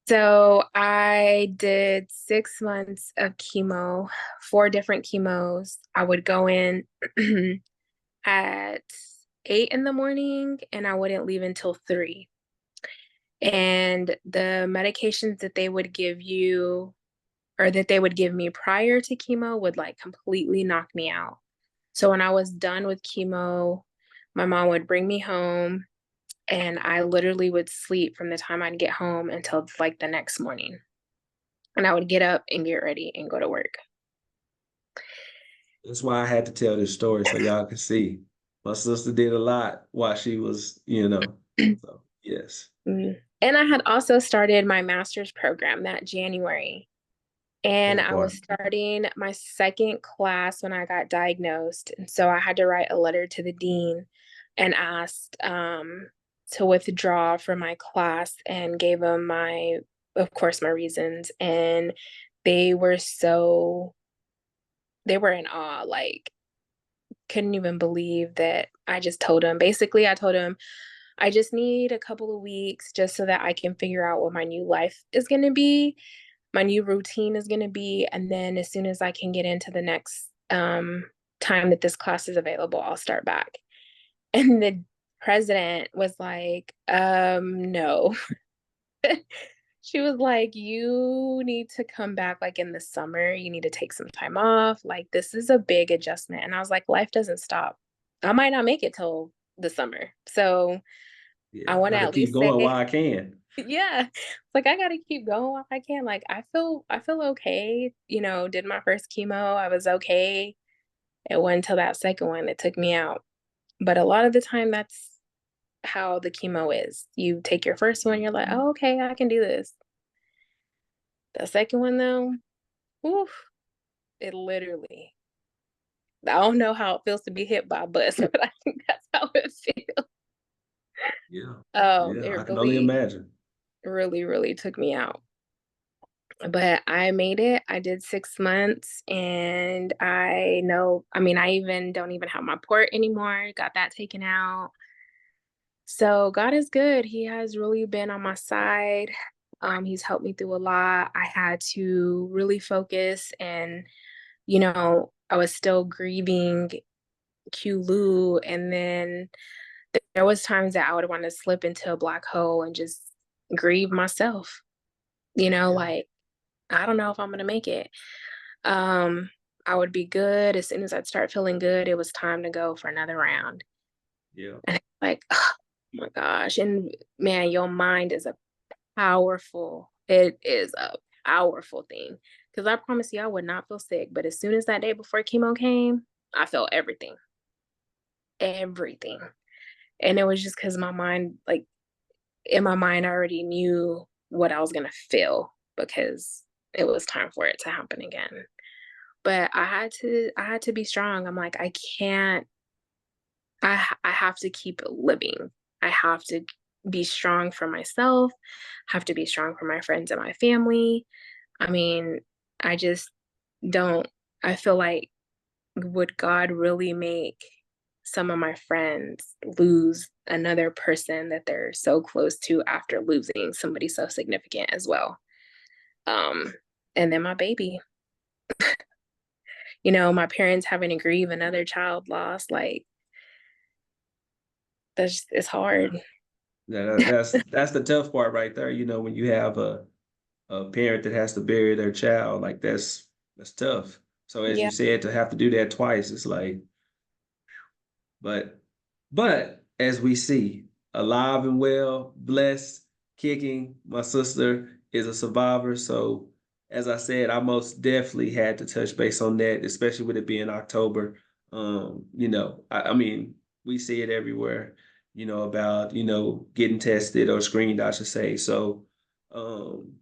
so I did 6 months of chemo, 4 different chemos. I would go in at 8 in the morning and I wouldn't leave until 3. And the medications that they would give you or that they would give me prior to chemo would like completely knock me out. So when I was done with chemo, my mom would bring me home and I literally would sleep from the time I'd get home until like the next morning. And I would get up and get ready and go to work. That's why I had to tell this story so y'all can see. My sister did a lot while she was. So, yes. Mm. And I had also started my master's program that January. And That I was part. starting my second class when I got diagnosed. And so I had to write a letter to the dean and asked to withdraw from my class and gave them of course, my reasons. And they were they were in awe, like, couldn't even believe that I just told them. Basically, I told them, I just need a couple of weeks just so that I can figure out what my new life is going to be, my new routine is going to be. And then as soon as I can get into the next time that this class is available, I'll start back. And president was like, no. She was like, you need to come back like in the summer. You need to take some time off. Like, this is a big adjustment. And I was like, life doesn't stop. I might not make it till the summer. So I Yeah, want to gotta at keep least going say, while I can. yeah, like I gotta keep going while I can. Like I feel okay. Did my first chemo. I was okay. It wasn't until that second one that took me out. But a lot of the time that's how the chemo is. You take your first one, you're like, oh, okay, I can do this. The second one though, oof, it literally, I don't know how it feels to be hit by a bus, but I think that's how it feels. Yeah, yeah, I It can only really, imagine. really, really took me out. But I made it. I did 6 months and I even don't even have my port anymore. Got that taken out. So God is good. He has really been on my side. He's helped me through a lot. I had to really focus and, I was still grieving Q and then there was times that I would want to slip into a black hole and just grieve myself, Yeah, like I don't know if I'm gonna make it. Um, I would be good. As soon as I'd start feeling good, it was time to go for another round. yeah, And like, oh my gosh. And man, your mind is it is a powerful thing. Cause I promise you I would not feel sick. But as soon as that day before chemo came, I felt everything. Everything. And it was just because my mind, like in my mind, I already knew what I was gonna feel because it was time for it to happen again. But I had to be strong. I'm like, I can't I have to keep living. I have to be strong for myself, have to be strong for my friends and my family. I mean, I just don't I feel like would God really make some of my friends lose another person that they're so close to after losing somebody so significant as well? Um, and then my baby, my parents having to grieve another child loss, like it's hard. yeah. That's the tough part right there. You know, when you have a parent that has to bury their child, like that's tough. So as you Yeah. said, to have to do that twice, it's like, but as we see, alive and well, blessed, kicking. My sister is a survivor, so as I said, I most definitely had to touch base on that, especially with it being October. I mean, we see it everywhere, about, getting tested or screened, I should say. So, um,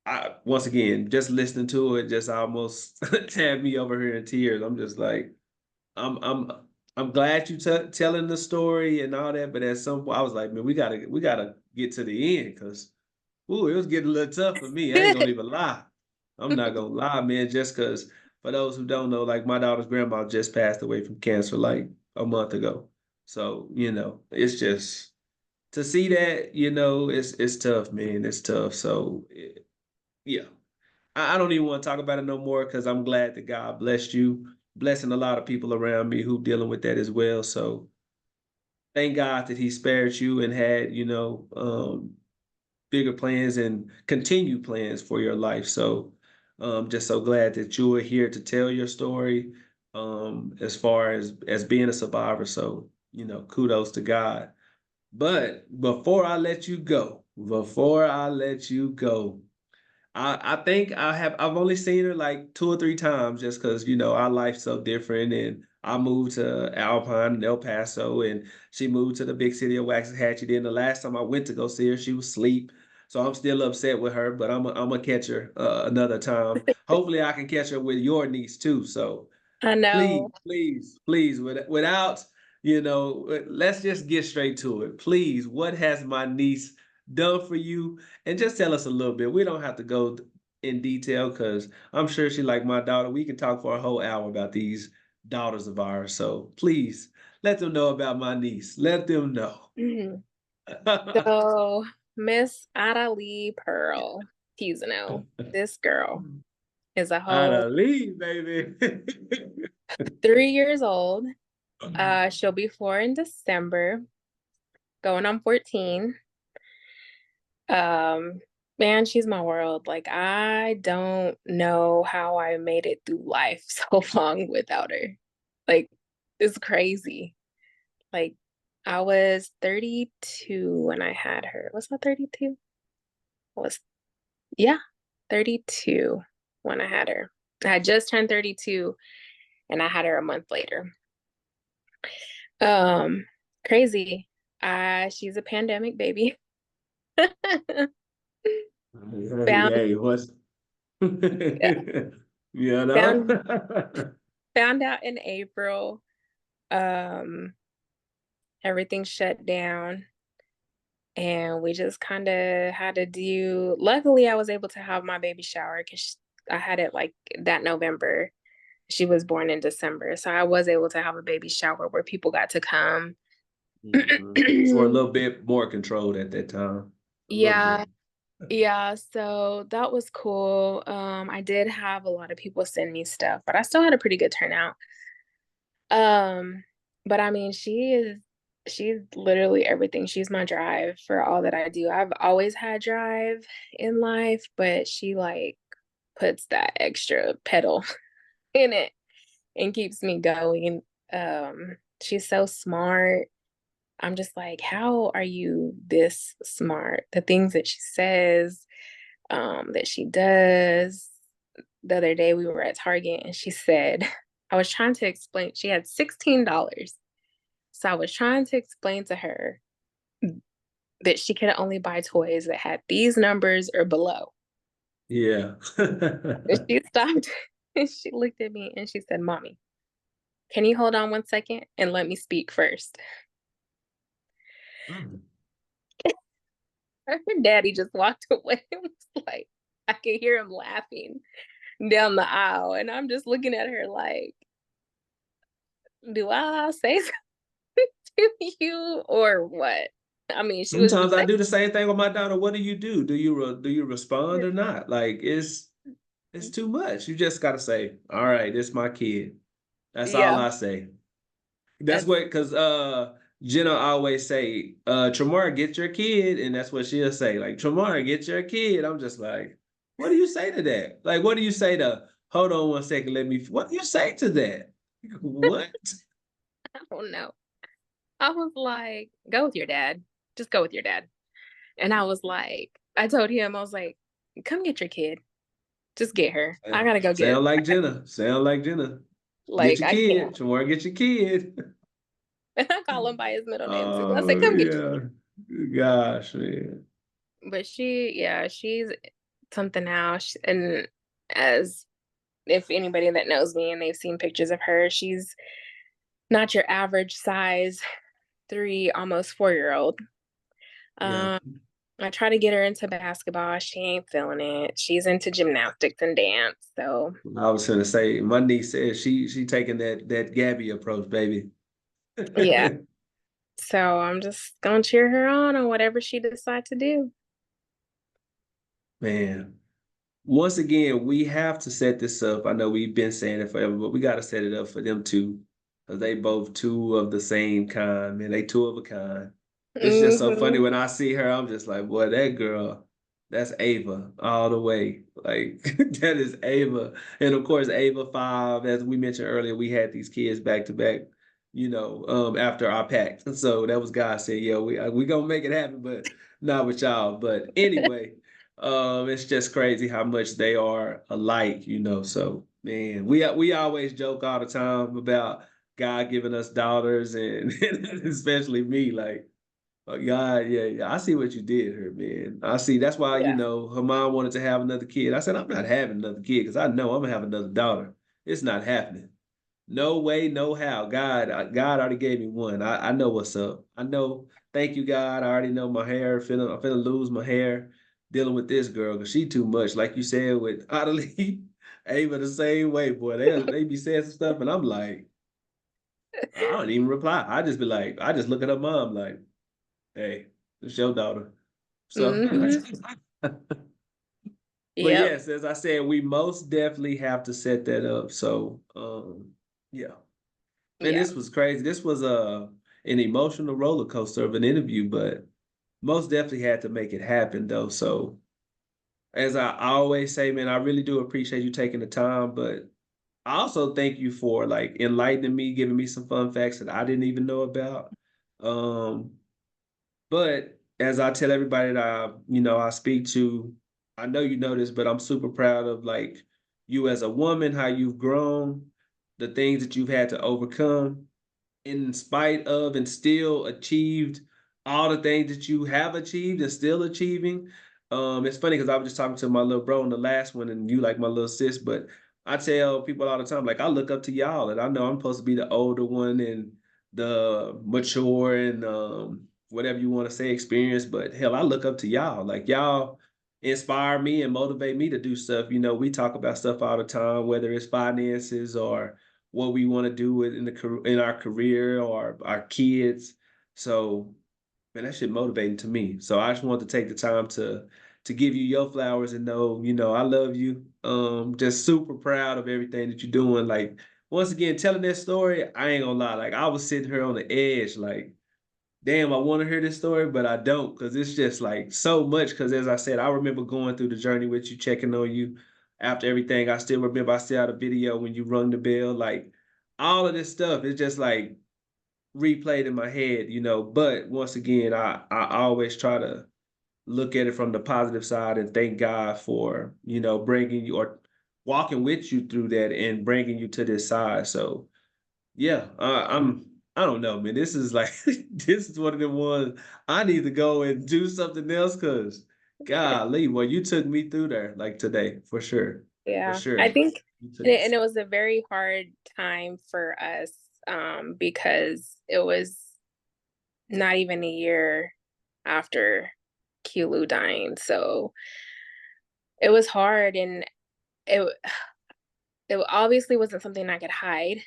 I once again, just listening to it just almost tabbed me over here in tears. I'm just like, I'm I'm I'm glad you telling the story and all that, but at some point I was like, man, we gotta get to the end because ooh, it was getting a little tough for me. I ain't gonna even lie. I'm not gonna lie, man, just because for those who don't know, like my daughter's grandma just passed away from cancer like a month ago. So, it's just to see that, it's tough, man. It's tough. So yeah. I don't even want to talk about it no more because I'm glad that God blessed you, blessing a lot of people around me who dealing with that as well. So thank God that He spared you and had, bigger plans and continued plans for your life. So just so glad that you are here to tell your story as far as being a survivor. So, kudos to God. But before I let you go, I think I've only seen her like 2 or 3 times just because our life's so different and I moved to Alpine and El Paso and she moved to the big city of Waxahachie. Then the last time I went to go see her, she was asleep. So I'm still upset with her, but I'm gonna catch her another time. Hopefully I can catch her with your niece too. So I know. please, please, please, without, let's just get straight to it. Please, what has my niece done for you? And just tell us a little bit. We don't have to go in detail because I'm sure she like my daughter. We can talk for a whole hour about these daughters of ours. So please let them know about my niece. Let them know. Mhm. So Miss Ada Lee Pearl Tizano, this girl is a whole I'd leave, baby. 3 years old. She'll be 4 in December, going on 14. Um, Man, she's my world. Like, I don't know how I made it through life so long without her. Like, it's crazy. Like, I was 32 when I had her. Was I 32? Was, yeah, 32 when I had her. I had just turned 32 and I had her a month later. Um, Crazy. She's a pandemic baby. Found Hey, what's you know? found found out in April. Um, Everything shut down and we just kind of had to do, luckily I was able to have my baby shower because I had it like that November. She was born in December. So I was able to have a baby shower where people got to come. Mhm. For a little bit more controlled at that time. A little bit. Yeah, yeah, so that was cool. I did have a lot of people send me stuff, but I still had a pretty good turnout. Um, but I mean, she's literally everything. She's my drive for all that I do. I've always had drive in life, but she like puts that extra pedal in it and keeps me going. She's so smart. I'm just like, how are you this smart? The things that she says, that she does. The other day we were at Target and she said, I was trying to explain, she had $16. So I was trying to explain to her that she could only buy toys that had these numbers or below. Yeah. And she stopped and she looked at me and she said, Mommy, can you hold on 1 second and let me speak first? Mm. Her daddy just walked away and was like, I could hear him laughing down the aisle. And I'm just looking at her like, do I say something to you or what? I mean, she was Sometimes just I saying, do the same thing with my daughter. What do you do? Do you respond or not? Like it's too much. You just gotta say, all right, this my kid. That's all yeah, I say. That's that's, what because Jenna always say, Tramar, get your kid, and that's what she'll say. Like, Tramar, get your kid. I'm just like, what do you say to that? Like, what do you say to hold on 1 second, let me what do you say to that? What? I don't know. I was like, go with your dad. Just go with your dad. And I was like, I told him, I was like, come get your kid. Just get her. I gotta go get, Sound like Jenna. Sound like Jenna. Get like, your I can't. kid. Tramar, get your kid. And I call him by his middle name too. I said, Oh come get your yeah. Gosh, man. kid. But yeah, she's something else. And as if anybody that knows me and they've seen pictures of her, she's not your average size 3, almost 4-year old. Yeah. Um, I try to get her into basketball. She ain't feeling it. She's into gymnastics and dance. So I was gonna say my niece says she taking that Gabby approach, baby. yeah. So I'm just gonna cheer her on whatever she decides to do. Man. Once again, we have to set this up. I know we've been saying it forever, but we got to set it up for them too, because they both two of the same kind, man. They two of a kind. It's just so funny Hmm. when I see her. I'm just like, boy, that girl, that's Ava all the way. Like that is Ava, and of course Ava 5. As we mentioned earlier, we had these kids back to back. After our pact. So that was God saying, "Yeah, we gonna make it happen, but not with y'all." But anyway. It's just crazy how much they are alike. So man, we always joke all the time about God giving us daughters, and especially me, like, oh God, yeah, yeah, I see what you did here, man. I see. That's why Yeah. her mom wanted to have another kid. I said, I'm not having another kid because I know I'm gonna have another daughter. It's not happening. No way, no how. God already gave me one. I know what's up. I know. Thank you, God. I already know my hair. I'm finna lose my hair dealing with this girl because she too much. Like you said with Adelie, Ava the same way, boy. They be saying some stuff, and I'm like, I don't even reply. I just be like, I just look at her mom like, hey, it's your daughter. So, Hmm. but Yep. yes, as I said, we most definitely have to set that up. So, yeah. Man, Yeah. this was crazy. This was an emotional roller coaster of an interview, but most definitely had to make it happen though. So as I always say, man, I really do appreciate you taking the time, but I also thank you for like enlightening me, giving me some fun facts that I didn't even know about. Um, but as I tell everybody that I speak to, I know you know this, but I'm super proud of like you as a woman, how you've grown, the things that you've had to overcome in spite of and still achieved all the things that you have achieved and still achieving. It's funny because I was just talking to my little bro in the last one, and you like my little sis, but I tell people all the time, like I look up to y'all, and I know I'm supposed to be the older one and the mature and whatever you want to say, experience, but hell, I look up to y'all. Like y'all inspire me and motivate me to do stuff. We talk about stuff all the time, whether it's finances or what we want to do in our career or our kids. So, man, that shit motivating to me. So I just want to take the time to give you your flowers and know, I love you. Just super proud of everything that you're doing. Like once again, telling that story, I ain't gonna lie. Like I was sitting here on the edge, like, damn, I want to hear this story, but I don't because it's just like so much. Because as I said, I remember going through the journey with you, checking on you after everything. I still remember I still had a video when you rung the bell, like all of this stuff. It's just like replayed in my head. But once again, I always try to look at it from the positive side and thank God for bringing you or walking with you through that and bringing you to this side. So yeah, I don't know, man. This is like this is one of the ones I need to go and do something else because golly, well, you took me through there like today for sure. For Yeah. I sure. think, You took and it was a very hard time for us, because it was not even a year after Kilu dying. So it was hard, and it it obviously wasn't something I could hide.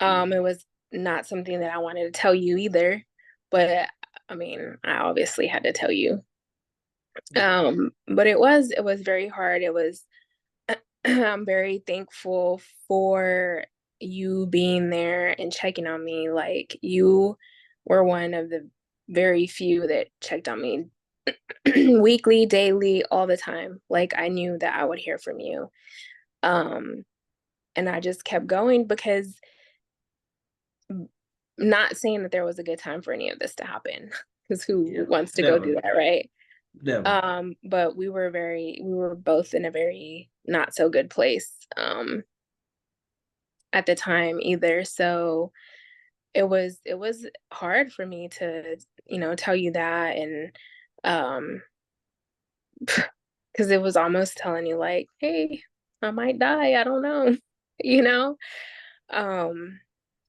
It was not something that I wanted to tell you either, but I mean, I obviously had to tell you. yeah. But it was very hard. It was I'm very thankful for you being there and checking on me. Like you were one of the very few that checked on me weekly, daily, all the time. Like I knew that I would hear from you. Um, and I just kept going because not saying that there was a good time for any of this to happen, because who Yeah. wants to go do Never. that, right? Never. But we were both in a very not so good place at the time either. So it was hard for me to, tell you that, and um because it was almost telling you like, hey, I might die, I don't know, you know? Um,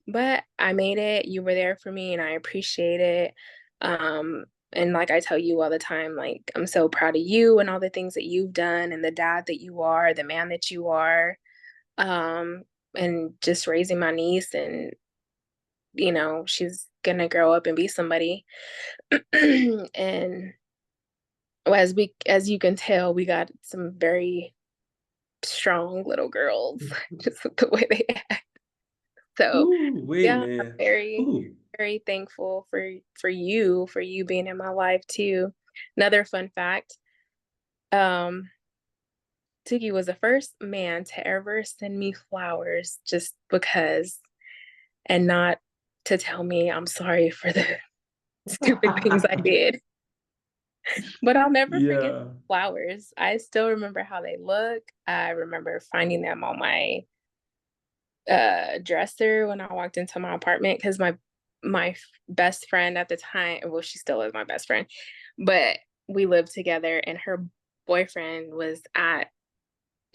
but I made it. You were there for me and I appreciate it. And like I tell you all the time, like I'm so proud of you and all the things that you've done and the dad that you are, the man that you are. Um, and just raising my niece, and she's gonna grow up and be somebody. And as you can tell, we got some very strong little girls, just with the way they act. So Ooh, wait, yeah, I'm man. very, Ooh. very thankful for you being in my life too. Another fun fact, um, Tuki was the first man to ever send me flowers just because, and not to tell me I'm sorry for the stupid things I did. But I'll never forget Yeah. flowers. I still remember how they look. I remember finding them on my dresser when I walked into my apartment, because my best friend at the time, well, she still is my best friend, but we lived together, and her boyfriend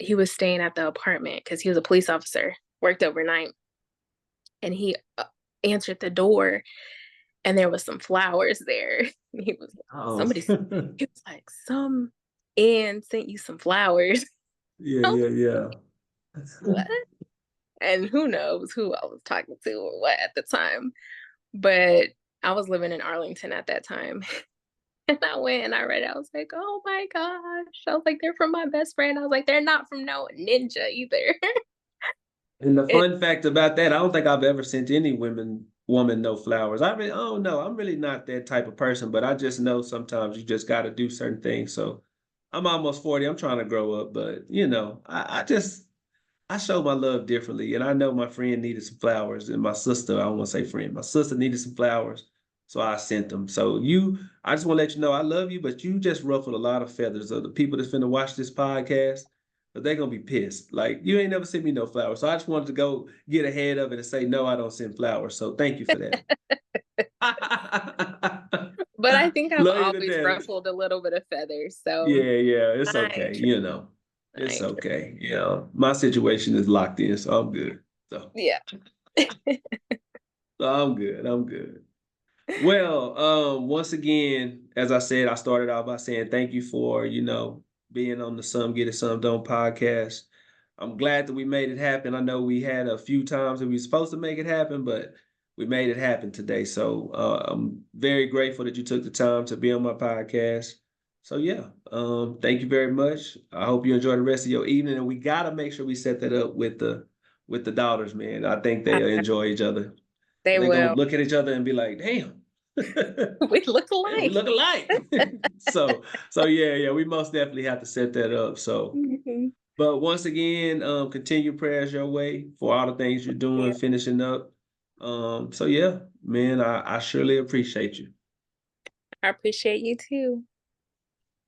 he was staying at the apartment because he was a police officer, worked overnight, and he answered the door, and there was some flowers there. He was Oh. somebody he was like, some Ann sent you some flowers. Yeah, I was yeah, yeah. like, what? And who knows who I was talking to or what at the time. But I was living in Arlington at that time. And I went and I read it. I was like, oh my gosh. I was like, they're from my best friend. I was like, they're not from no ninja either. And the It, fun fact about that, I don't think I've ever sent any woman no flowers. I don't know. I'm really not that type of person, but I just know sometimes you just got to do certain things. So I'm almost 40. I'm trying to grow up, but I show my love differently. And I know my friend needed some flowers, and my sister, I don't want to say friend, my sister needed some flowers. So I sent them. So I just want to let you know I love you, but you just ruffled a lot of feathers of the people that's finna watch this podcast. But they're gonna be pissed. Like, you ain't never sent me no flowers. So I just wanted to go get ahead of it and say, no, I don't send flowers. So thank you for that. but I think I've Love you to always death. ruffled a little bit of feathers, so Yeah, it's I okay. ain't tripping. I It's ain't tripping. okay. My situation is locked in, so I'm good. So, Yeah. so I'm good. I'm good. Well, once again, as I said, I started out by saying thank you for, being on the Some Get It Some Don't podcast. I'm glad that we made it happen. I know we had a few times that we were supposed to make it happen, but we made it happen today. So I'm very grateful that you took the time to be on my podcast. So yeah, thank you very much. I hope you enjoy the rest of your evening. And we gotta make sure we set that up with the daughters, man. I think they'll enjoy each other. They They're gonna will. look at each other and be like, damn. We look Man, we alike. look alike. So yeah, we most definitely have to set that up. So, Mhm. but once again, continue prayers your way for all the things you're doing, Yeah. finishing up. So yeah, man, I surely appreciate you. I appreciate you too.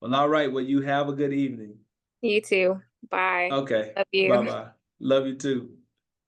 Well, all right. Well, you have a good evening. You too. Bye. Okay. Love you. Bye-bye. Love you too.